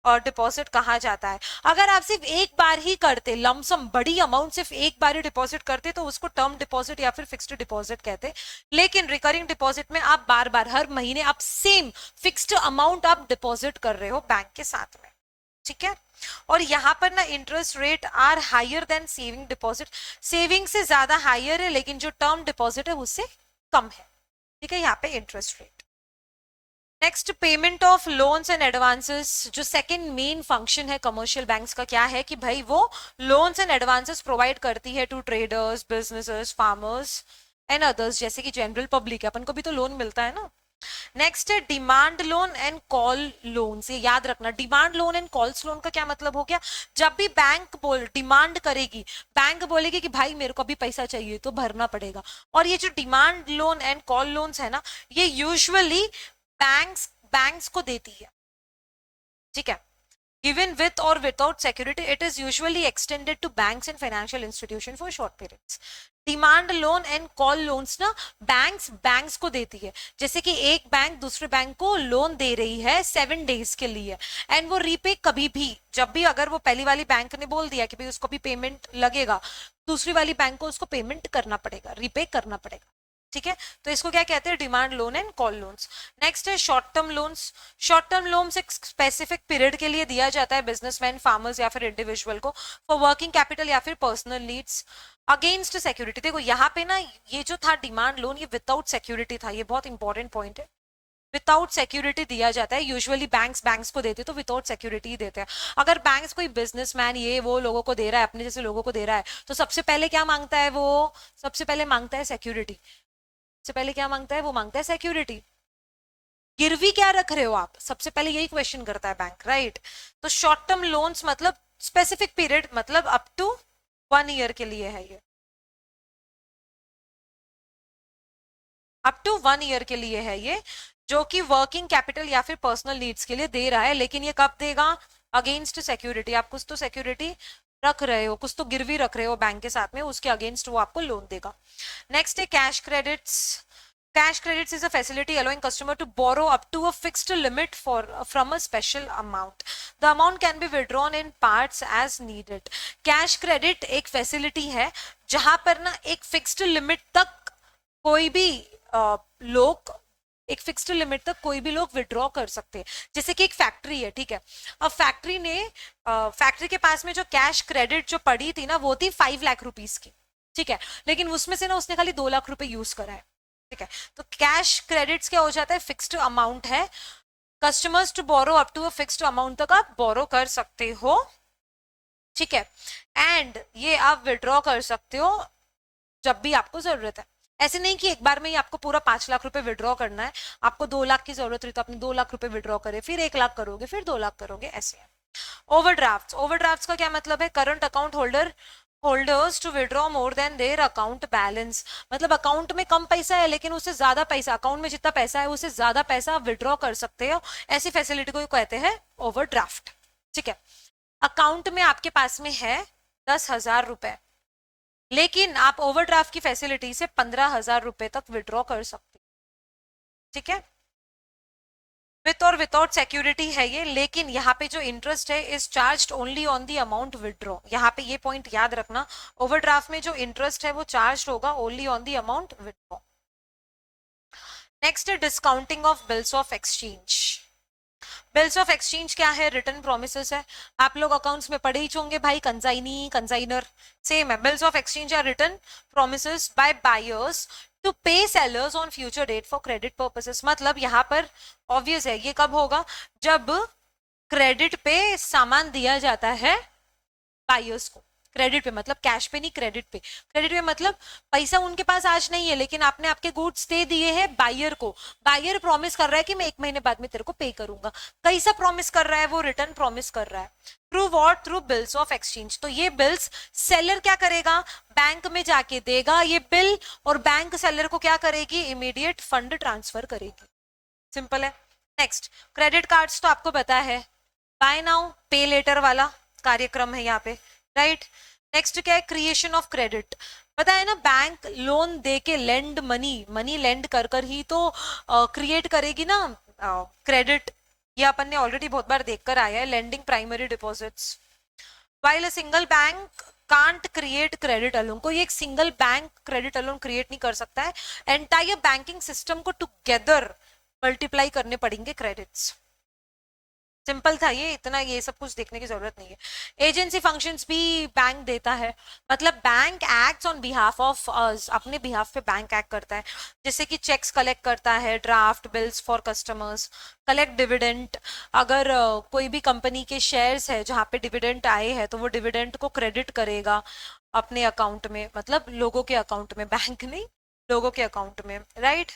[SPEAKER 1] और डिपॉजिट कहा जाता है। अगर आप सिर्फ एक बार ही करते, लमसम बड़ी अमाउंट सिर्फ एक बार ही डिपॉजिट करते, तो उसको टर्म डिपॉजिट या फिर फिक्स्ड डिपॉजिट कहते। लेकिन रिकरिंग डिपॉजिट में आप बार बार हर महीने आप सेम फिक्स्ड अमाउंट आप डिपॉजिट कर रहे हो बैंक के साथ में, ठीक है। और यहाँ पर ना interest rate are higher than saving deposit, saving से ज्यादा हायर है, लेकिन जो टर्म डिपॉजिट है उससे कम है, ठीक है, यहाँ पे interest rate. Next payment of loans and advances. जो सेकंड मेन फंक्शन है कमर्शियल बैंक्स का, क्या है कि भाई वो लोन्स एंड एडवांसेस प्रोवाइड करती है to traders, businesses, farmers and others, जैसे कि जनरल पब्लिक है, अपन को भी तो लोन मिलता है ना। नेक्स्ट है demand loan and call loan. ये याद रखना, demand loan and calls loan का क्या मतलब हो गया, जब भी बैंक डिमांड करेगी, बैंक बोलेगी कि भाई मेरे को अभी पैसा चाहिए तो भरना पड़ेगा। और ये जो demand loan and call loans है ना, ये यूजुअली बैंक्स को देती है, ठीक है। Given with or without security, it is usually extended to banks and financial institution for short periods. Demand loan and call loans ना बैंक्स को देती है, जैसे कि एक बैंक दूसरे बैंक को लोन दे रही है 7 days के लिए, एंड वो रीपे कभी भी, जब भी अगर वो पहली वाली बैंक ने बोल दिया कि भाई उसको भी पेमेंट लगेगा, दूसरी वाली बैंक को उसको पेमेंट करना पड़ेगा, रीपे करना पड़ेगा, ठीक है। तो इसको क्या कहते हैं, demand loan and call loans. Next है short term loans. Short term loans एक स्पेसिफिक पीरियड के लिए दिया जाता है बिजनेसमैन, फार्मर्स या फिर इंडिविजुअल को, फॉर वर्किंग कैपिटल या फिर पर्सनल नीड्स अगेंस्ट सिक्योरिटी। देखो यहाँ पे ना, ये जो था डिमांड लोन, ये विदाउट सिक्योरिटी था, ये बहुत इंपॉर्टेंट पॉइंट है। विदाउट सिक्योरिटी दिया जाता है, यूजुअली बैंक्स को देते तो विदाउट सिक्योरिटी ही देते हैं। अगर बैंक्स कोई बिजनेसमैन ये वो लोगों को दे रहा है, अपने जैसे लोगों को दे रहा है, तो सबसे पहले क्या मांगता है, वो सबसे पहले मांगता है सिक्योरिटी, सबसे पहले क्या मांगता है, वो मांगता है सिक्योरिटी। गिरवी क्या रख रहे हो आप, सबसे पहले यही क्वेश्चन करता है बैंक, राइट। तो शॉर्ट टर्म लोन्स मतलब स्पेसिफिक पीरियड, मतलब अप टू 1 ईयर के लिए है ये। अप टू 1 ईयर के लिए है ये, जो कि वर्किंग कैपिटल या फिर पर्सनल नीड्स के लिए दे रहा है, लेकिन ये कब देगा? Against security. आप कुछ तो सिक्योरिटी रख रहे हो, कुछ तो गिरवी रख रहे हो बैंक के साथ में, उसके अगेंस्ट वो आपको लोन देगा। नेक्स्ट है cash credits. Cash credits is a facility allowing customer to borrow up to a fixed limit from a special amount. The amount can be withdrawn in parts as needed. Cash credit एक facility है जहां पर ना एक fixed limit तक कोई भी लोग एक फिक्स्ड लिमिट तक कोई भी लोग विड्रॉ कर सकते हैं। जैसे कि एक फैक्ट्री है, ठीक है, अब फैक्ट्री ने फैक्ट्री के पास में जो कैश क्रेडिट जो पड़ी थी ना, वो थी 5 लाख रुपीज की, ठीक है, लेकिन उसमें से ना उसने खाली 2 लाख रुपए यूज करा है, ठीक है। तो कैश क्रेडिट्स क्या हो जाता है? फिक्स्ड अमाउंट है, customers to borrow up to a fixed amount तक आप बोरो कर सकते हो, ठीक है, एंड ये आप विड्रॉ कर सकते हो जब भी आपको जरूरत है। ऐसे नहीं कि एक बार में ही आपको पूरा 5 लाख रुपए विड्रॉ करना है, आपको 2 लाख की जरूरत हुई तो आपने 2 लाख रुपए विड्रॉ करे, फिर 1 लाख करोगे, फिर 2 लाख करोगे, ऐसे है। ओवरड्राफ्ट। ओवरड्राफ्ट का क्या मतलब है? Current account holders to withdraw more than their account balance. मतलब अकाउंट में कम पैसा है लेकिन उससे ज्यादा पैसा, अकाउंट में जितना पैसा है उससे ज्यादा पैसा विड्रॉ कर सकते हो, ऐसी फैसिलिटी को कहते हैं ओवरड्राफ्ट, ठीक है। अकाउंट में आपके पास में है 10,000 रुपए, लेकिन आप ओवरड्राफ्ट की फैसिलिटी से 15,000 रुपए तक विड्रॉ कर सकते, ठीक है। विथ और विदाउट सिक्योरिटी है ये, लेकिन यहाँ पे जो इंटरेस्ट है is charge only on the amount withdraw. यहाँ पे ये पॉइंट याद रखना, ओवरड्राफ्ट में जो इंटरेस्ट है वो चार्ज होगा only on the amount withdraw. Next है discounting of bills of exchange. Bills of exchange क्या है? रिटर्न प्रोमिसेस है। आप लोग अकाउंट्स में पढ़े ही होंगे भाई, कंसाइनी कंसाइनर, सेम है। Bills of exchange are return promises by buyers to pay sellers on future date for credit purposes. मतलब यहाँ पर ऑब्वियस है, ये कब होगा? जब क्रेडिट पे सामान दिया जाता है बायर्स को। क्रेडिट पे मतलब कैश पे नहीं, क्रेडिट पे। क्रेडिट पे मतलब पैसा उनके पास आज नहीं है, लेकिन आपने आपके गुड्स दे दिए हैं बायर को, बायर प्रॉमिस कर रहा है कि मैं 1 महीने बाद में तेरे को पे करूंगा। कैसा प्रॉमिस कर रहा है? वो रिटर्न प्रॉमिस कर रहा है। Through what? Through bills of exchange. तो ये बिल्स सेलर क्या करेगा? बैंक में जाके देगा ये बिल, और बैंक सेलर को क्या करेगी? इमीडिएट फंड ट्रांसफर करेगी। सिंपल है। नेक्स्ट, क्रेडिट कार्ड्स तो आपको पता है, बाय नाउ पे लेटर वाला कार्यक्रम है यहाँ पे, राइट। नेक्स्ट क्या है? Creation of credit. पता है ना, बैंक लोन दे के लेंड मनी लेंड कर कर ही तो क्रिएट करेगी ना क्रेडिट। ये अपन ने ऑलरेडी बहुत बार देखकर आया है, lending primary deposits. While a single bank can't create credit alone, कोई एक single bank credit alone create नहीं कर सकता है, एंटायर बैंकिंग सिस्टम को टुगेदर मल्टीप्लाई करने पड़ेंगे क्रेडिट्स। सिंपल था ये, इतना ये सब कुछ देखने की जरूरत नहीं है। एजेंसी फंक्शंस भी बैंक देता है, मतलब bank acts on behalf of us, अपने बिहाफ पे बैंक एक्ट करता है, जैसे कि चेक्स कलेक्ट करता है, draft bills for customers, collect dividend. अगर कोई भी कंपनी के शेयर्स है जहाँ पे डिविडेंड आए हैं तो वो डिविडेंड को क्रेडिट करेगा अपने अकाउंट में, मतलब लोगों के अकाउंट में, बैंक नहीं, लोगों के अकाउंट में, right.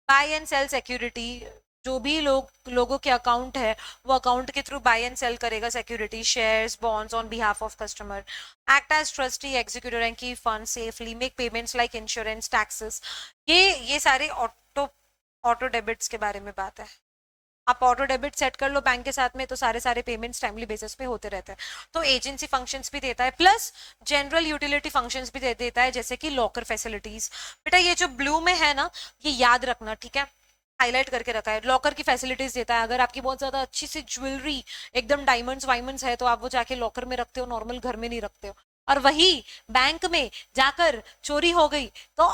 [SPEAKER 1] Buy and sell security, जो भी लोगों के अकाउंट है वो अकाउंट के थ्रू बाय एंड सेल करेगा security, shares, bonds on behalf of customer. Act as trustee, executor and keep fund safely, make payments like insurance, taxes. ये सारे ऑटो डेबिट्स के बारे में बात है। आप ऑटो डेबिट सेट कर लो बैंक के साथ में तो सारे पेमेंट्स टाइमली बेसिस पे होते रहते हैं। तो एजेंसी फंक्शंस भी देता है, प्लस जनरल यूटिलिटी फंक्शंस भी देता है, जैसे कि लॉकर फैसिलिटीज। बेटा ये जो ब्लू में है ना, ये याद रखना, ठीक है, हाईलाइट करके रखा है। लॉकर की फैसिलिटीज देता है, अगर आपकी बहुत ज्यादा अच्छी सी ज्वेलरी, एकदम डायमंड्स वाइमंड्स है, तो आप वो जाके लॉकर में रखते हो, नॉर्मल घर में नहीं रखते हो। और वही बैंक में जाकर चोरी हो गई तो,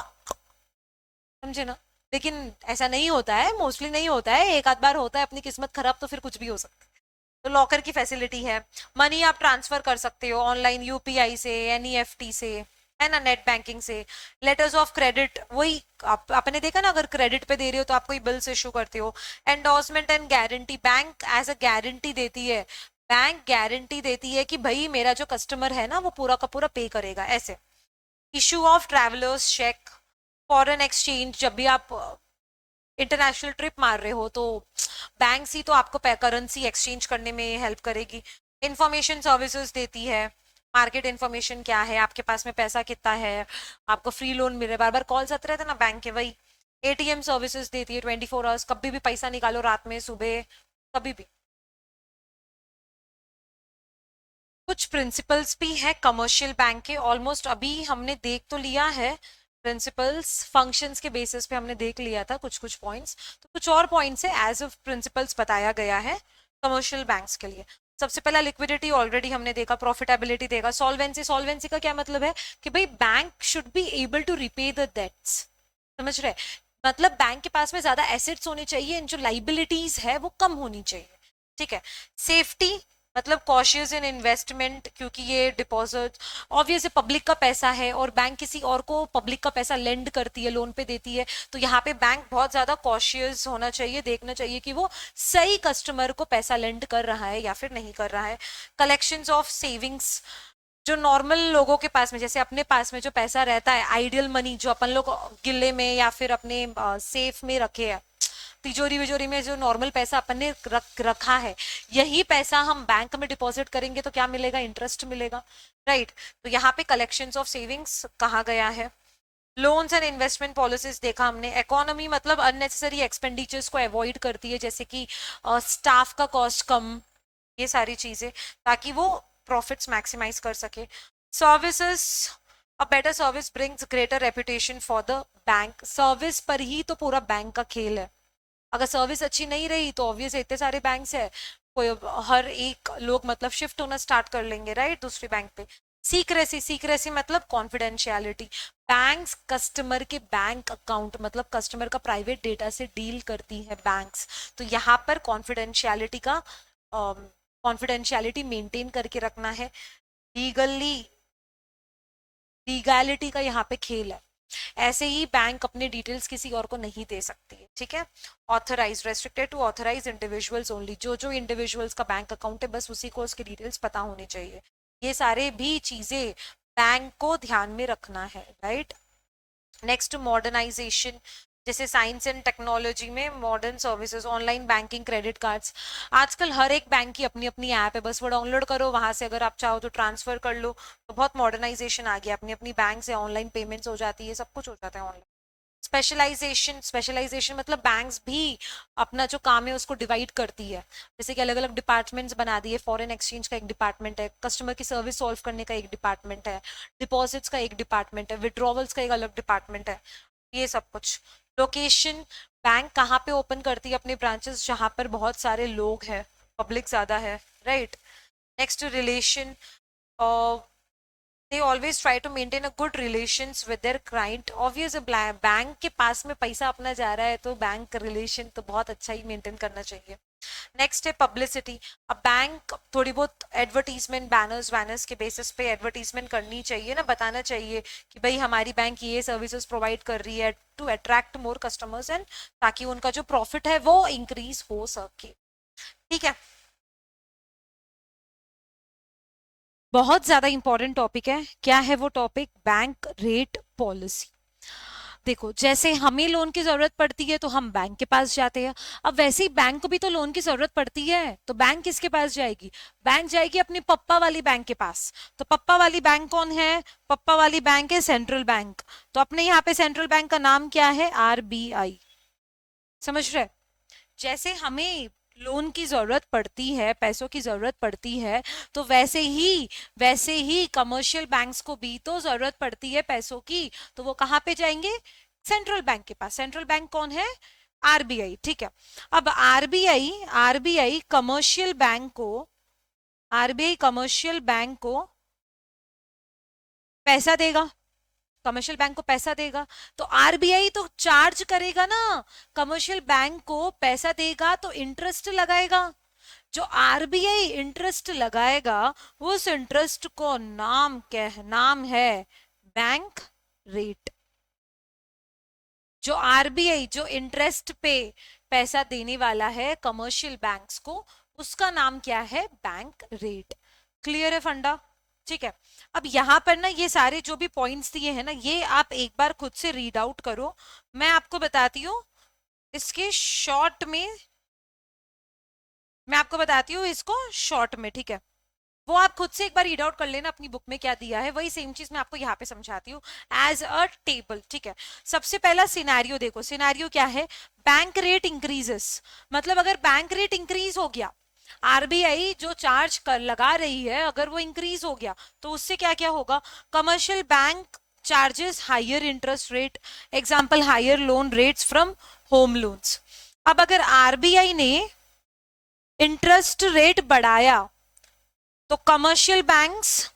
[SPEAKER 1] समझे ना, लेकिन ऐसा नहीं होता है, मोस्टली नहीं होता है, एक आध बार होता है, अपनी किस्मत खराब तो फिर कुछ भी हो सकता है। तो लॉकर की फैसिलिटी है। मनी आप ट्रांसफर कर सकते हो ऑनलाइन, यूपीआई से, एनईएफटी से, है ना, नेट बैंकिंग से। लेटर्स ऑफ क्रेडिट, वही आपने देखा ना, अगर क्रेडिट पे दे रहे हो तो आप कोई बिल्स इशू करते हो। Endorsement and guarantee, bank as a guarantee देती है, बैंक गारंटी देती है कि भाई मेरा जो कस्टमर है ना वो पूरा का पूरा पे करेगा, ऐसे। Issue of travellers cheque, foreign exchange, जब भी आप इंटरनेशनल ट्रिप मार रहे हो तो बैंक ही तो आपको करेंसी एक्सचेंज करने में हेल्प करेगी। इंफॉर्मेशन सर्विसेज देती है, मार्केट इन्फॉर्मेशन क्या है, आपके पास में पैसा कितना है, आपको फ्री लोन मिल रहा है, बार बार कॉल्स आते रहते ना बैंक के, वही एटीएम सर्विसेज देती है 24 आवर्स, कभी भी पैसा निकालो, रात में, सुबह, कभी भी। कुछ प्रिंसिपल्स भी है कमर्शियल बैंक के, ऑलमोस्ट अभी हमने देख तो लिया है प्रिंसिपल्स, फंक्शंस के बेसिस पे हमने देख लिया था कुछ कुछ पॉइंट्स, तो कुछ और पॉइंट्स है एज ऑफ प्रिंसिपल्स बताया गया है कमर्शियल बैंक्स के लिए। सबसे पहला लिक्विडिटी ऑलरेडी हमने देखा, प्रॉफिटेबिलिटी देखा, सॉल्वेंसी, सॉल्वेंसी का क्या मतलब है कि भाई bank should be able to repay the debts, समझ रहे, मतलब बैंक के पास में ज्यादा एसेट्स होने चाहिए, जो लाइबिलिटीज है वो कम होनी चाहिए, ठीक है। सेफ्टी, मतलब कॉशियस इन इन्वेस्टमेंट, क्योंकि ये डिपॉजिट ऑब्वियस पब्लिक का पैसा है और बैंक किसी और को पब्लिक का पैसा लेंड करती है, लोन पे देती है, तो यहाँ पे बैंक बहुत ज्यादा कॉशियस होना चाहिए, देखना चाहिए कि वो सही कस्टमर को पैसा लेंड कर रहा है या फिर नहीं कर रहा है। कलेक्शंस ऑफ सेविंग्स, जो नॉर्मल लोगों के पास में, जैसे अपने पास में जो पैसा रहता है, आइडियल मनी जो अपन लोग गिल्ले में या फिर अपने सेफ में रखे हैं, तिजोरी विजोरी में जो नॉर्मल पैसा अपन ने रखा है, यही पैसा हम बैंक में डिपॉजिट करेंगे तो क्या मिलेगा, इंटरेस्ट मिलेगा, राइट। तो यहाँ पे कलेक्शंस ऑफ सेविंग्स कहा गया है। लोन्स एंड इन्वेस्टमेंट पॉलिसीज देखा हमने। इकोनॉमी मतलब अननेसेसरी एक्सपेंडिचर्स को अवॉइड करती है, जैसे कि स्टाफ का कॉस्ट कम, ये सारी चीजें, ताकि वो प्रॉफिट्स मैक्सिमाइज कर सके। Services, a better service brings greater reputation for the bank, service पर ही तो पूरा बैंक का खेल है। अगर सर्विस अच्छी नहीं रही तो ऑब्वियस इतने सारे बैंक्स है, कोई हर एक लोग मतलब शिफ्ट होना स्टार्ट कर लेंगे, राइट, दूसरी बैंक पे। सीक्रेसी, सीक्रेसी मतलब कॉन्फिडेंशियलिटी, बैंक्स कस्टमर के बैंक अकाउंट मतलब कस्टमर का प्राइवेट डेटा से डील करती है बैंक्स, तो यहाँ पर कॉन्फिडेंशियलिटी का कॉन्फिडेंशियलिटी मेंटेन करके रखना है। लीगली, लीगैलिटी का यहाँ पे खेल है, ऐसे ही बैंक अपने डिटेल्स किसी और को नहीं दे सकती है, ठीक है। Authorise, restricted to authorise individuals only, जो जो इंडिविजुअल्स का बैंक अकाउंट है बस उसी को उसके डिटेल्स पता होनी चाहिए, ये सारे भी चीजें बैंक को ध्यान में रखना है, राइट। नेक्स्ट मॉडर्नाइजेशन, जैसे साइंस एंड टेक्नोलॉजी में modern services, online banking, credit cards, आजकल हर एक बैंक की अपनी अपनी ऐप है, बस वो डाउनलोड करो, वहां से अगर आप चाहो तो ट्रांसफर कर लो, तो बहुत मॉडर्नाइजेशन आ गया, अपनी अपनी बैंक से ऑनलाइन पेमेंट्स हो जाती है, सब कुछ हो जाता है ऑनलाइन। स्पेशलाइजेशन, स्पेशलाइजेशन मतलब बैंक्स भी अपना जो काम है उसको डिवाइड करती है, जैसे कि अलग अलग डिपार्टमेंट्स बना दिए, फॉरेन एक्सचेंज का एक डिपार्टमेंट है, कस्टमर की सर्विस सॉल्व करने का एक डिपार्टमेंट है, डिपॉजिट्स का एक डिपार्टमेंट है, विड्रॉवल्स का एक अलग डिपार्टमेंट है, ये सब कुछ। लोकेशन, बैंक कहाँ पे ओपन करती है अपने ब्रांचेस, जहां पर बहुत सारे लोग हैं, पब्लिक ज्यादा है, right. Next relation, they always try to maintain a good relations with their client, obvious bank के पास में पैसा अपना जा रहा है तो बैंक रिलेशन तो बहुत अच्छा ही मेंटेन करना चाहिए। नेक्स्ट है पब्लिसिटी, अब बैंक थोड़ी बहुत एडवर्टीजमेंट, बैनर्स वैनर्स के बेसिस पे एडवर्टीजमेंट करनी चाहिए ना, बताना चाहिए कि भाई हमारी बैंक ये सर्विसेज प्रोवाइड कर रही है, to attract more customers and ताकि उनका जो प्रॉफिट है वो इंक्रीज हो सके, ठीक है। बहुत ज्यादा इंपॉर्टेंट टॉपिक है, क्या है वो टॉपिक, बैंक रेट पॉलिसी। देखो जैसे हमें लोन की जरूरत पड़ती है तो हम बैंक के पास जाते हैं, अब वैसे ही बैंक को भी तो लोन की जरूरत पड़ती है, तो बैंक किसके पास जाएगी, बैंक जाएगी अपनी पप्पा वाली बैंक के पास, तो पप्पा वाली बैंक कौन है, पप्पा वाली बैंक है सेंट्रल बैंक, तो अपने यहाँ पे सेंट्रल बैंक का नाम क्या है, आरबीआई, समझ रहे। जैसे हमें लोन की जरूरत पड़ती है, पैसों की जरूरत पड़ती है, तो वैसे ही कमर्शियल बैंक्स को भी तो जरूरत पड़ती है पैसों की, तो वो कहाँ पे जाएंगे, सेंट्रल बैंक के पास, सेंट्रल बैंक कौन है, आरबीआई, ठीक है। अब आरबीआई कमर्शियल बैंक को पैसा देगा, कमर्शियल बैंक को पैसा देगा, तो आरबीआई तो चार्ज करेगा ना, कमर्शियल बैंक को पैसा देगा तो इंटरेस्ट लगाएगा, जो आरबीआई इंटरेस्ट लगाएगा उस इंटरेस्ट को नाम है बैंक रेट, जो आरबीआई जो इंटरेस्ट पे पैसा देने वाला है कमर्शियल बैंक्स को, उसका नाम क्या है, बैंक रेट। क्लियर है फंडा, ठीक है। अब यहाँ पर ना ये सारे जो भी पॉइंट्स दिए हैं ना, ये आप एक बार खुद से रीड आउट करो, मैं आपको बताती हूँ इसके शॉर्ट में, मैं आपको बताती हूँ इसको शॉर्ट में, ठीक है। वो आप खुद से एक बार रीड आउट कर लेना अपनी बुक में क्या दिया है, वही सेम चीज मैं आपको यहाँ पे समझाती हूँ एज अ टेबल, ठीक है। सबसे पहला सिनेरियो देखो, सिनेरियो क्या है, बैंक रेट इंक्रीजेस, मतलब अगर बैंक रेट इंक्रीज हो गया, आरबीआई जो चार्ज कर लगा रही है अगर वो इंक्रीज हो गया तो उससे क्या क्या होगा, commercial bank charges higher interest rate, example higher loan rates from home loans. अब अगर आरबीआई ने इंटरेस्ट रेट बढ़ाया तो कमर्शियल बैंक्स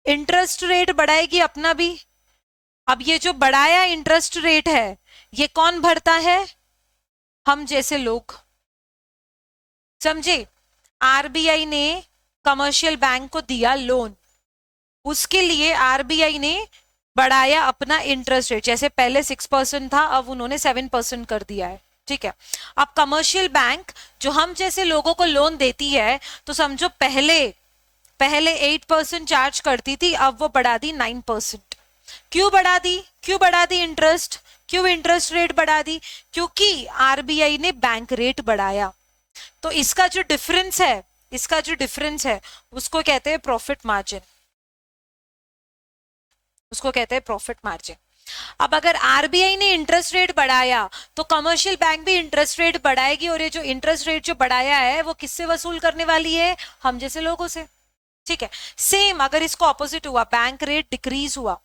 [SPEAKER 1] इंटरेस्ट रेट बढ़ाएगी अपना भी। अब ये जो बढ़ाया इंटरेस्ट रेट है ये कौन भरता है, हम जैसे लोग, समझे। आरबीआई ने कमर्शियल बैंक को दिया लोन, उसके लिए आरबीआई ने बढ़ाया अपना इंटरेस्ट रेट, जैसे पहले 6% था अब उन्होंने 7% कर दिया है, ठीक है। अब कमर्शियल बैंक जो हम जैसे लोगों को लोन देती है तो समझो पहले पहले 8% चार्ज करती थी, अब वो बढ़ा दी 9%। क्यों बढ़ा दी, क्यों बढ़ा दी इंटरेस्ट, क्यों इंटरेस्ट रेट बढ़ा दी, क्योंकि आरबीआई ने बैंक रेट बढ़ाया। तो इसका जो डिफरेंस है, इसका जो डिफरेंस है उसको कहते हैं प्रॉफिट मार्जिन, उसको कहते हैं प्रॉफिट मार्जिन। अब अगर आरबीआई ने इंटरेस्ट रेट बढ़ाया तो कमर्शियल बैंक भी इंटरेस्ट रेट बढ़ाएगी, और ये जो इंटरेस्ट रेट जो बढ़ाया है वो किससे वसूल करने वाली है, हम जैसे लोगों से, ठीक है। सेम अगर इसको ऑपोजिट हुआ, बैंक रेट डिक्रीज हुआ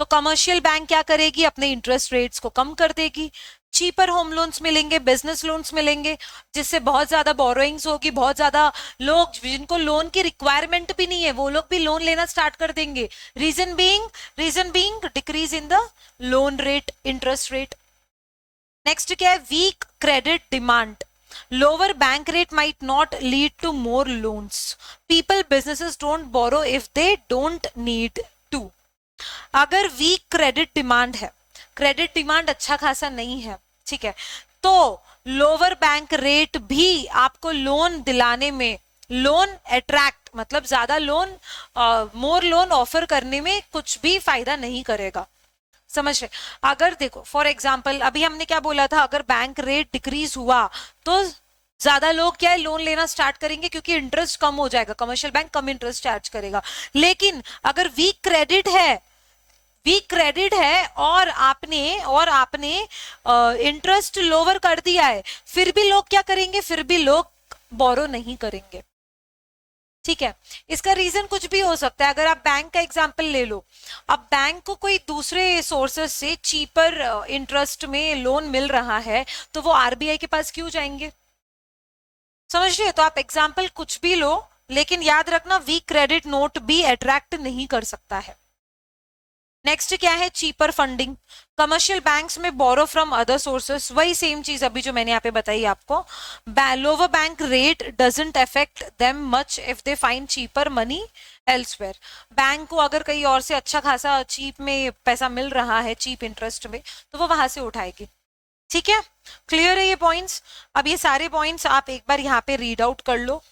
[SPEAKER 1] तो कमर्शियल बैंक क्या करेगी, अपने इंटरेस्ट रेट्स को कम कर देगी, चीपर होम लोन्स मिलेंगे, बिजनेस लोन्स मिलेंगे, जिससे बहुत ज्यादा बोरोइंग्स होगी, बहुत ज्यादा लोग जिनको लोन की रिक्वायरमेंट भी नहीं है वो लोग भी लोन लेना स्टार्ट कर देंगे। Reason being decrease in the loan rate, interest rate. Next क्या है, weak credit demand, lower bank rate might not lead to more loans, people businesses don't borrow if they don't need to। अगर वीक क्रेडिट डिमांड है, क्रेडिट डिमांड अच्छा खासा नहीं है, ठीक है, तो लोअर बैंक रेट भी आपको लोन दिलाने में, लोन अट्रैक्ट मतलब ज्यादा लोन, मोर लोन ऑफर करने में कुछ भी फायदा नहीं करेगा, समझ रहे। अगर देखो फॉर एग्जाम्पल अभी हमने क्या बोला था, अगर बैंक रेट डिक्रीज हुआ तो ज्यादा लोग क्या है लोन लेना स्टार्ट करेंगे क्योंकि इंटरेस्ट कम हो जाएगा, कमर्शियल बैंक कम इंटरेस्ट चार्ज करेगा। लेकिन अगर वीक क्रेडिट है, वीक क्रेडिट है और आपने इंटरेस्ट लोअर कर दिया है, फिर भी लोग क्या करेंगे, फिर भी लोग बोरो नहीं करेंगे, ठीक है। इसका रीजन कुछ भी हो सकता है। अगर आप बैंक का एग्जांपल ले लो, अब बैंक को कोई दूसरे सोर्सेस से चीपर इंटरेस्ट में लोन मिल रहा है तो वो आरबीआई के पास क्यों जाएंगे, समझ रहे हो। तो आप एग्जांपल कुछ भी लो लेकिन याद रखना वीक क्रेडिट नोट भी अट्रैक्ट नहीं कर सकता है। नेक्स्ट क्या है, चीपर फंडिंग, कमर्शियल बैंक्स में बोरो फ्रॉम अदर सोर्सेस, वही सेम चीज अभी जो मैंने यहाँ पे बताई आपको। Lower bank rate doesn't affect them much if they find cheaper money elsewhere. Bank को अगर कहीं और से अच्छा खासा चीप में पैसा मिल रहा है, चीप इंटरेस्ट में, तो वो वहां से उठाएगी, ठीक है। क्लियर है ये पॉइंट्स। अब ये सारे पॉइंट्स आप एक बार यहाँ पे रीड आउट कर लो,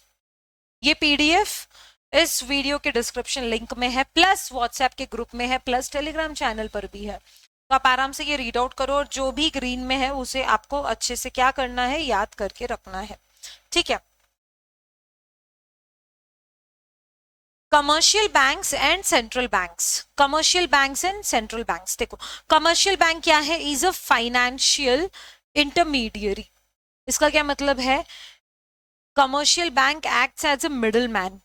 [SPEAKER 1] ये पीडीएफ इस वीडियो के डिस्क्रिप्शन लिंक में है, प्लस व्हाट्सएप के ग्रुप में है, प्लस टेलीग्राम चैनल पर भी है। तो आप आराम से ये रीड आउट करो और जो भी ग्रीन में है उसे आपको अच्छे से क्या करना है, याद करके रखना है, ठीक है। Commercial banks and central banks, commercial banks and central banks, देखो कमर्शियल बैंक क्या है, इज अ फाइनेंशियल इंटरमीडियरी। इसका क्या मतलब है, commercial bank acts as a middle man,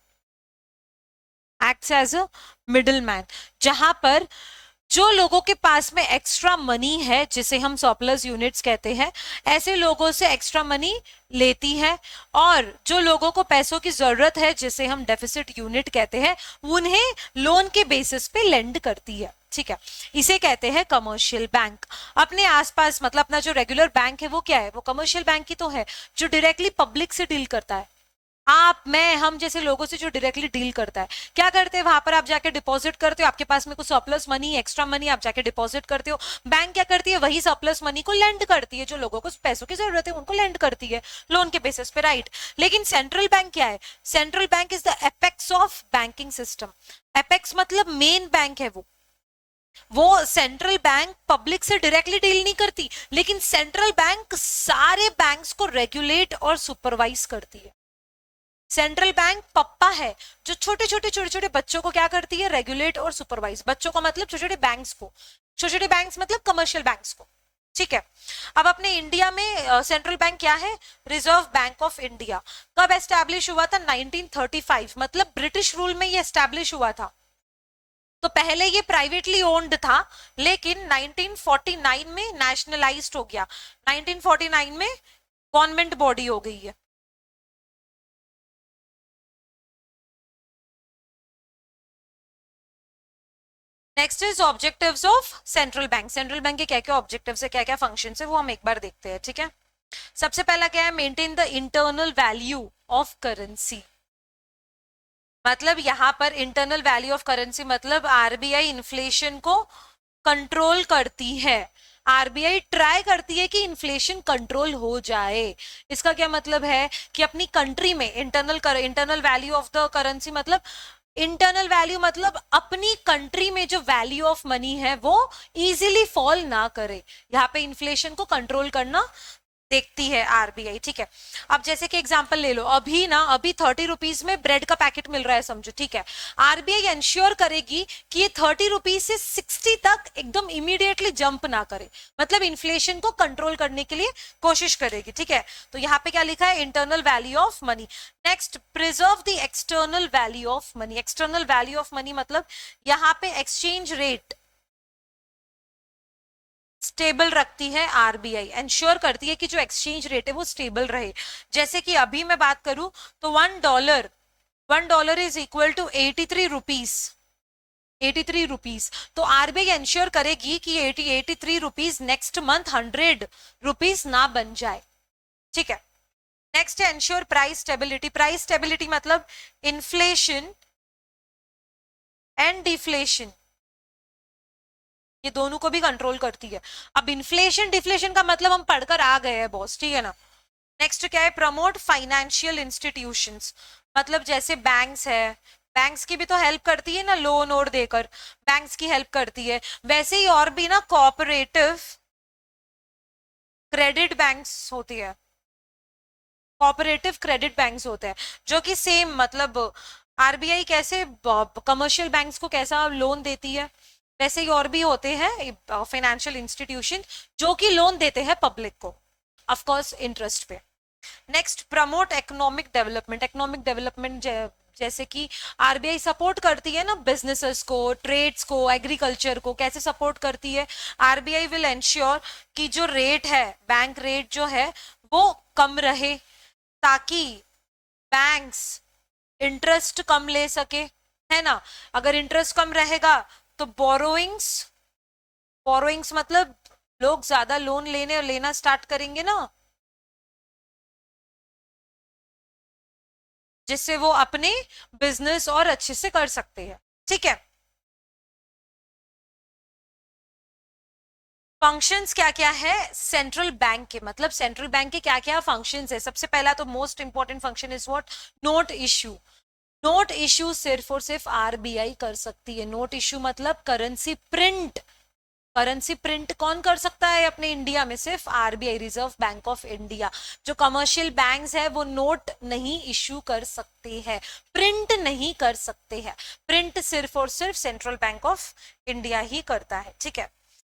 [SPEAKER 1] acts as a middle man, जहां पर जो लोगों के पास में एक्स्ट्रा मनी है जिसे हम सरप्लस यूनिट्स कहते हैं, ऐसे लोगों से एक्स्ट्रा मनी लेती है, और जो लोगों को पैसों की जरूरत है जिसे हम डेफिसिट यूनिट कहते हैं, उन्हें लोन के बेसिस पे लेंड करती है, ठीक है। इसे कहते हैं कमर्शियल बैंक। अपने आसपास मतलब अपना जो रेगुलर बैंक है वो क्या है, वो कमर्शियल बैंक ही तो है, जो डायरेक्टली पब्लिक से डील करता है, आप मैं हम जैसे लोगों से जो डायरेक्टली डील करता है। क्या करते हैं, वहां पर आप जाके डिपॉजिट करते हो, आपके पास में कुछ सरप्लस मनी, एक्स्ट्रा मनी, आप जाके डिपॉजिट करते हो। बैंक क्या करती है, वही सरप्लस मनी को लेंड करती है, जो लोगों को पैसों की जरूरत है उनको लेंड करती है लोन के बेसिस पे, राइट। लेकिन सेंट्रल बैंक क्या है, central bank is the apex of banking system. Apex मतलब मेन बैंक है वो सेंट्रल बैंक पब्लिक से डायरेक्टली डील नहीं करती, लेकिन सेंट्रल बैंक सारे बैंक्स को रेगुलेट और सुपरवाइज करती है। सेंट्रल बैंक पप्पा है जो छोटे छोटे छोटे छोटे बच्चों को क्या करती है, रेगुलेट और सुपरवाइज। बच्चों को मतलब छोटे छोटे बैंक्स को, छोटे छोटे बैंक्स मतलब कमर्शियल बैंक्स को, ठीक है। अब अपने इंडिया में सेंट्रल बैंक क्या है, रिजर्व बैंक ऑफ इंडिया। कब एस्टैब्लिश हुआ था, 1935, मतलब ब्रिटिश रूल में ये एस्टैब्लिश हुआ था। तो पहले ये प्राइवेटली ओन्ड था, लेकिन 1949 में नेशनलाइज्ड हो गया। 1949 में गवर्नमेंट बॉडी हो गई है। Next is objectives of central bank. Central bank के क्या क्या ऑब्जेक्टिव्स है, क्या क्या फंक्शंस है, वो हम एक बार देखते हैं, ठीक है। सबसे पहला क्या है, maintain the internal value of currency. मतलब यहां पर इंटरनल वैल्यू ऑफ करेंसी मतलब आरबीआई इन्फ्लेशन को कंट्रोल करती है। आरबीआई ट्राई करती है कि इन्फ्लेशन कंट्रोल हो जाए। इसका क्या मतलब है कि अपनी कंट्री में internal value of the currency मतलब इंटरनल वैल्यू मतलब अपनी कंट्री में जो वैल्यू ऑफ मनी है वो इजीली फॉल ना करे। यहाँ पे इन्फ्लेशन को कंट्रोल करना देखती है आरबीआई, ठीक है। अब जैसे कि एग्जांपल ले लो, अभी 30 रुपीज में ब्रेड का पैकेट मिल रहा है समझो, ठीक है। आरबीआई इंश्योर करेगी कि ये 30 रुपीज से 60 तक एकदम इमीडिएटली जंप ना करे, मतलब इन्फ्लेशन को कंट्रोल करने के लिए कोशिश करेगी, ठीक है। तो यहाँ पे क्या लिखा है, internal value of money. Next, preserve the external value of money. External value of money मतलब यहाँ पे एक्सचेंज रेट स्टेबल रखती है आरबीआई, एंश्योर करती है कि जो एक्सचेंज रेट है वो स्टेबल रहे। जैसे कि अभी मैं बात करूं तो $1 is equal to 83 rupees. 83 rupees. तो आरबीआई एंश्योर करेगी कि 83 रुपीज नेक्स्ट मंथ 100 रुपीज ना बन जाए, ठीक है। नेक्स्ट है ensure price stability. Price stability मतलब इन्फ्लेशन एंड डिफ्लेशन, ये दोनों को भी कंट्रोल करती है। अब इन्फ्लेशन डिफ्लेशन का मतलब हम पढ़कर आ गए हैं बॉस, ठीक है ना। नेक्स्ट क्या है, प्रमोट फाइनेंशियल इंस्टीट्यूशंस। मतलब जैसे बैंक्स है, बैंक्स की भी तो हेल्प करती है ना, लोन और देकर बैंक्स की हेल्प करती है। वैसे ही और भी ना कोऑपरेटिव क्रेडिट बैंक्स होती है, कोऑपरेटिव क्रेडिट बैंक्स होते हैं जो कि सेम मतलब आरबीआई कैसे कमर्शियल बैंक्स को कैसा लोन देती है, वैसे ही और भी होते हैं फाइनेंशियल इंस्टीट्यूशन जो कि लोन देते हैं पब्लिक को, ऑफ कोर्स इंटरेस्ट पे। Next, promote economic development. Economic development जैसे कि आरबीआई सपोर्ट करती है ना बिजनेसेस को, ट्रेड्स को, एग्रीकल्चर को, कैसे सपोर्ट करती है, आरबीआई विल एंश्योर कि जो रेट है, बैंक रेट जो है वो कम रहे, ताकि बैंक्स इंटरेस्ट कम ले सके, है ना। अगर इंटरेस्ट कम रहेगा तो बोरोइंग्स, बोरोइंग्स मतलब लोग ज्यादा लोन लेना स्टार्ट करेंगे ना, जिससे वो अपने बिजनेस और अच्छे से कर सकते हैं, ठीक है। फंक्शंस क्या क्या है सेंट्रल बैंक के, मतलब सेंट्रल बैंक के क्या क्या फंक्शंस है। सबसे पहला तो most important function is what, note issue. Note issue सिर्फ और सिर्फ आरबीआई कर सकती है। नोट इश्यू मतलब करेंसी प्रिंट। करेंसी प्रिंट कौन कर सकता है अपने इंडिया में, सिर्फ RBI, reserve bank of India. जो कमर्शियल बैंक्स है वो नोट नहीं इश्यू कर सकते हैं, प्रिंट नहीं कर सकते हैं। प्रिंट सिर्फ और सिर्फ सेंट्रल बैंक ऑफ इंडिया ही करता है, ठीक है।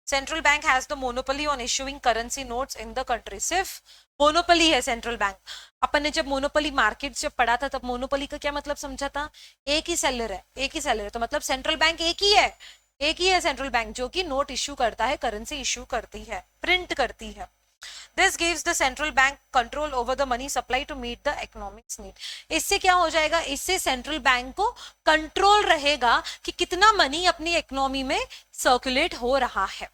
[SPEAKER 1] Central bank has the monopoly on issuing currency notes in the country. सिर्फ मोनोपोली है सेंट्रल बैंक। अपन ने जब मोनोपोली मार्केट जब पढ़ा था तब मोनोपोली का क्या मतलब समझा था, एक ही सेलर है, एक ही सेलर है, तो मतलब सेंट्रल बैंक एक ही है, एक ही है सेंट्रल बैंक जो कि नोट इश्यू करता है, करेंसी इश्यू करती है, प्रिंट करती है। This gives the central bank control over the money supply to meet the economics need. इससे क्या हो जाएगा, इससे सेंट्रल बैंक को कंट्रोल रहेगा कि कितना मनी अपनी इकोनॉमी में सर्कुलेट हो रहा है,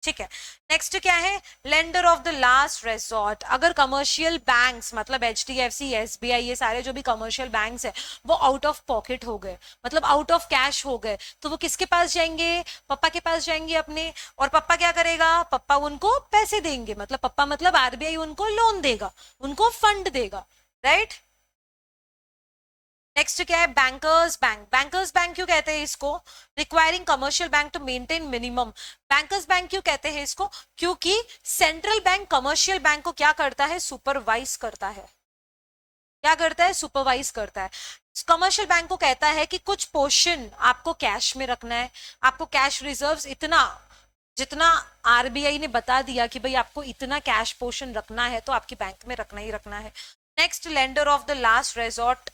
[SPEAKER 1] ठीक है। नेक्स्ट क्या है, lender of the last resort. अगर कमर्शियल बैंक्स मतलब एचडीएफसी, एसबीआई, ये सारे जो भी कमर्शियल बैंक्स है वो आउट ऑफ पॉकेट हो गए, मतलब आउट ऑफ कैश हो गए, तो वो किसके पास जाएंगे, पप्पा के पास जाएंगे अपने। और पप्पा क्या करेगा, पप्पा उनको पैसे देंगे, मतलब पप्पा मतलब आरबीआई उनको लोन देगा, उनको फंड देगा, राइट। नेक्स्ट क्या है, बैंकर्स बैंक। बैंकर्स बैंक क्यों कहते हैं इसको, requiring commercial bank to maintain minimum. Bankers bank क्यों कहते हैं इसको, क्योंकि सेंट्रल बैंक कमर्शियल बैंक को क्या करता है, सुपरवाइज करता है। क्या करता है, सुपरवाइज करता है। कमर्शियल बैंक को कहता है कि कुछ पोर्शन आपको कैश में रखना है, आपको कैश रिजर्व्स इतना, जितना आरबीआई ने बता दिया कि भाई आपको इतना कैश पोर्शन रखना है तो आपकी बैंक में रखना ही रखना है। Next, lender of the last resort,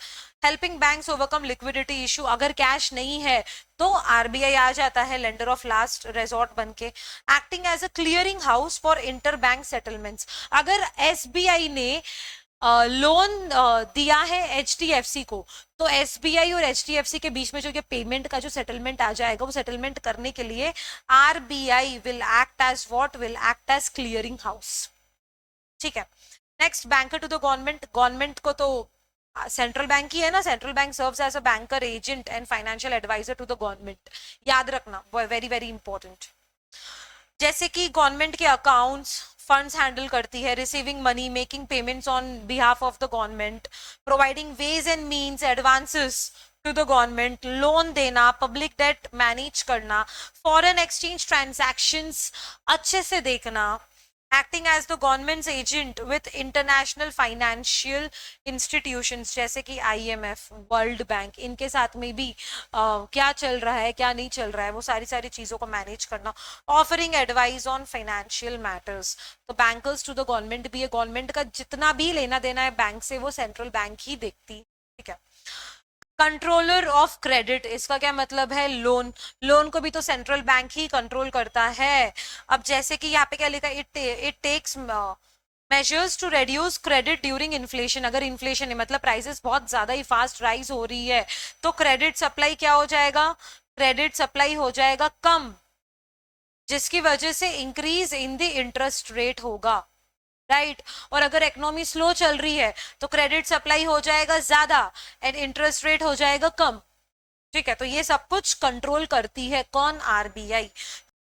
[SPEAKER 1] helping banks overcome liquidity issue. अगर कैश नहीं है तो आरबीआई आ जाता है लेंडर ऑफ लास्ट रेजॉर्ट बन के। Acting as a clearing house for inter bank settlements. अगर एसबीआई ने लोन दिया है एचडीएफसी को, तो एसबीआई और एचडीएफसी के बीच में जो ये पेमेंट का जो सेटलमेंट आ जाएगा, वो सेटलमेंट करने के लिए RBI will act as what, will act as clearing house. ठीक है। Next, banker to the government. Government को तो सेंट्रल बैंक ही है ना, central bank serves as a banker, agent and financial advisor to the government. याद रखना, वेरी वेरी इंपॉर्टेंट। जैसे कि गवर्नमेंट के अकाउंट्स, फंड्स हैंडल करती है, receiving money, making payments on behalf of the government, providing ways and means, advances to the government, loan देना, पब्लिक डेट मैनेज करना, फॉरेन एक्सचेंज ट्रांजैक्शंस अच्छे से देखना, acting as the government's agent with international financial institutions जैसे कि आईएमएफ, वर्ल्ड बैंक, इनके साथ में भी क्या चल रहा है क्या नहीं चल रहा है वो सारी सारी चीजों को मैनेज करना, offering advice on financial matters. तो बैंकर्स टू द गवर्नमेंट भी है, गवर्नमेंट का जितना भी लेना देना है बैंक से वो सेंट्रल बैंक ही देखती। ठीक है। कंट्रोलर ऑफ क्रेडिट, इसका क्या मतलब है, लोन। लोन को भी तो सेंट्रल बैंक ही कंट्रोल करता है। अब जैसे कि यहाँ पे क्या लिखा है, it takes measures to reduce credit during inflation. अगर इन्फ्लेशन है मतलब प्राइसेस बहुत ज्यादा ही फास्ट राइज हो रही है, तो क्रेडिट सप्लाई क्या हो जाएगा, क्रेडिट सप्लाई हो जाएगा कम, जिसकी वजह से increase in the interest rate होगा, राइट। और अगर इकोनॉमी स्लो चल रही है तो क्रेडिट सप्लाई हो जाएगा ज्यादा एंड इंटरेस्ट रेट हो जाएगा कम। ठीक है, तो ये सब कुछ कंट्रोल करती है कौन, आरबीआई।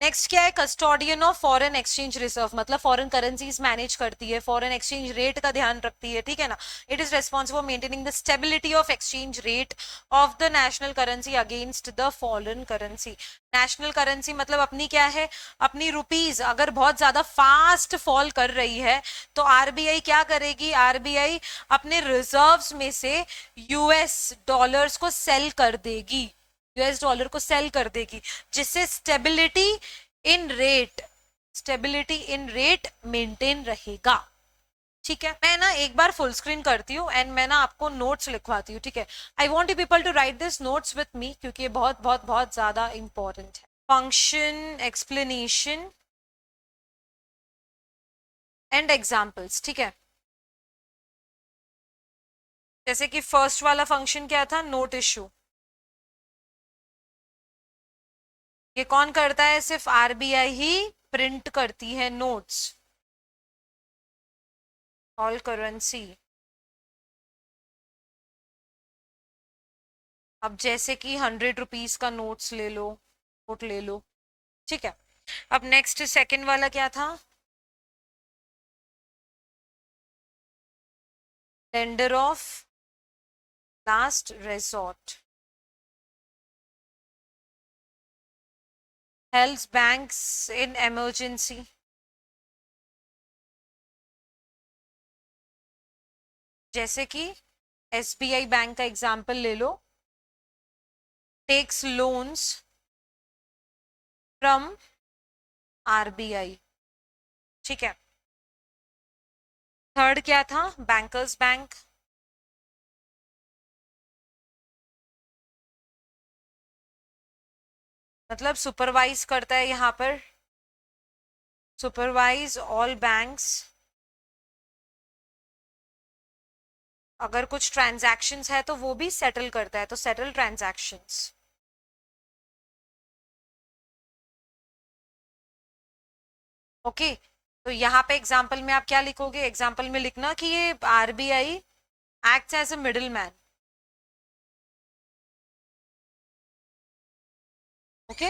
[SPEAKER 1] नेक्स्ट क्या है, custodian of foreign exchange reserve, मतलब फॉरेन करेंसीज मैनेज करती है, फॉरेन एक्सचेंज रेट का ध्यान रखती है। ठीक है ना। It is responsible maintaining the stability of exchange rate of the national currency against the foreign currency. National currency मतलब अपनी क्या है, अपनी रुपीज अगर बहुत ज्यादा फास्ट फॉल कर रही है तो आरबीआई क्या करेगी, आरबीआई अपने रिजर्व्स में से यूएस डॉलर्स को सेल कर देगी, यूएस डॉलर को सेल कर देगी, जिससे स्टेबिलिटी इन रेट मेंटेन रहेगा। ठीक है। मैं ना एक बार फुल स्क्रीन करती हूँ एंड मैं ना आपको नोट्स लिखवाती हूँ। ठीक है। I want you people to write this notes with me क्योंकि ये बहुत बहुत बहुत ज्यादा इंपॉर्टेंट है। Function, explanation and examples. ठीक है। जैसे कि फर्स्ट वाला फंक्शन क्या था, नोट इशू। ये कौन करता है, सिर्फ आरबीआई ही प्रिंट करती है नोट्स, ऑल करेंसी। अब जैसे कि 100 रुपीज का नोट्स ले लो, नोट ले लो। ठीक है। अब नेक्स्ट सेकंड वाला क्या था, lender of last resort, helps banks in emergency. जैसे कि एसबीआई बैंक का एग्जांपल ले लो, टेक्स लोन्स फ्रॉम आरबीआई। ठीक है। थर्ड क्या था, बैंकर्स बैंक, मतलब सुपरवाइज करता है यहाँ पर, सुपरवाइज ऑल बैंक्स। अगर कुछ ट्रांजैक्शंस है तो वो भी सेटल करता है, तो सेटल ट्रांजैक्शंस। ओके। तो यहाँ पे एग्जाम्पल में आप क्या लिखोगे, एग्जाम्पल में लिखना कि ये RBI acts as a middle man. Okay.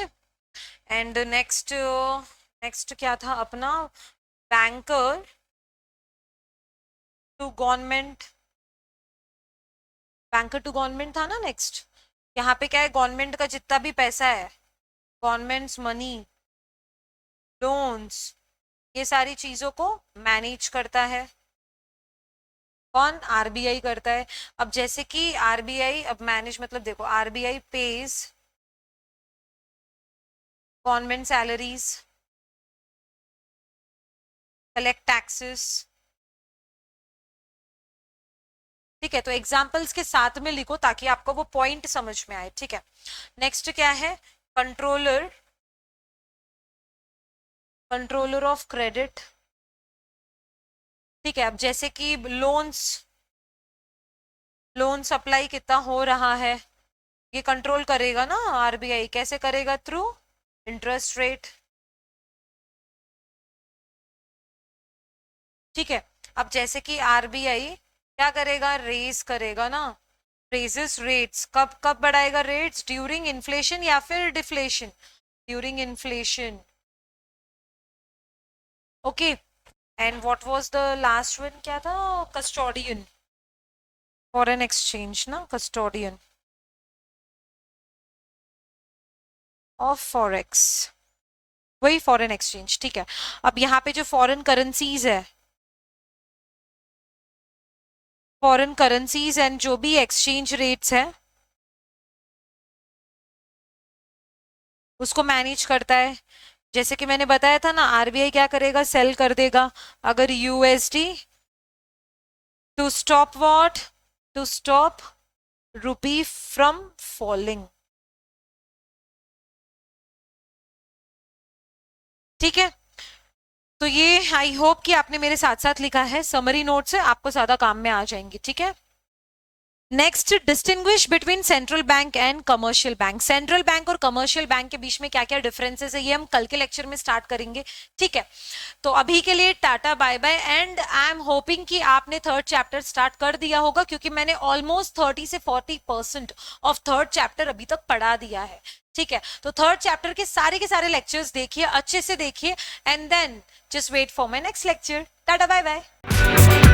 [SPEAKER 1] And next, next क्या था अपना, banker to government, banker to government था ना नेक्स्ट। यहाँ पे क्या है, गवर्नमेंट का जितना भी पैसा है, गवर्नमेंट्स मनी, लोन्स, ये सारी चीजों को मैनेज करता है। कौन? आरबीआई करता है। अब जैसे कि आरबीआई अब मैनेज मतलब देखो, RBI page government salaries, collect taxes. ठीक है, तो एग्जाम्पल्स के साथ में लिखो ताकि आपको वो पॉइंट समझ में आए। ठीक है, नेक्स्ट क्या है? Controller, controller of credit. ठीक है, अब जैसे कि लोन्स, लोन सप्लाई कितना हो रहा है ये कंट्रोल करेगा ना आरबीआई। कैसे करेगा? Through interest rate. ठीक है, अब जैसे कि आरबीआई क्या करेगा? रेज करेगा ना, रेजेस रेट्स। कब कब बढ़ाएगा रेट्स? ड्यूरिंग इन्फ्लेशन या फिर deflation? During inflation. Okay, and what was the last one? क्या था? कस्टोडियन, फॉरेन एक्सचेंज ना, कस्टोडियन ऑफ फॉरेक्स, वही फॉरेन एक्सचेंज। ठीक है, अब यहाँ पे जो फॉरेन करेंसीज है, फॉरेन करेंसीज एंड जो भी एक्सचेंज रेट्स है उसको मैनेज करता है। जैसे कि मैंने बताया था ना, आरबीआई क्या करेगा? सेल कर देगा अगर USD, to stop what? To stop rupee from falling. ठीक है, तो ये आई होप कि आपने मेरे साथ साथ लिखा है, समरी नोट्स है, आपको ज्यादा काम में आ जाएंगे। ठीक है, next, distinguish between central bank and commercial bank. Central bank और कमर्शियल बैंक के बीच में क्या क्या डिफरेंसेस है ये हम कल के लेक्चर में स्टार्ट करेंगे। ठीक है, तो अभी के लिए टाटा bye bye, and I am hoping कि आपने थर्ड चैप्टर स्टार्ट कर दिया होगा, क्योंकि मैंने ऑलमोस्ट 30 से 40% ऑफ थर्ड चैप्टर अभी तक पढ़ा दिया है। ठीक है, तो थर्ड चैप्टर के सारे लेक्चर्स देखिए, अच्छे से देखिए, and then just wait for my next lecture. टाटा बाय बाय।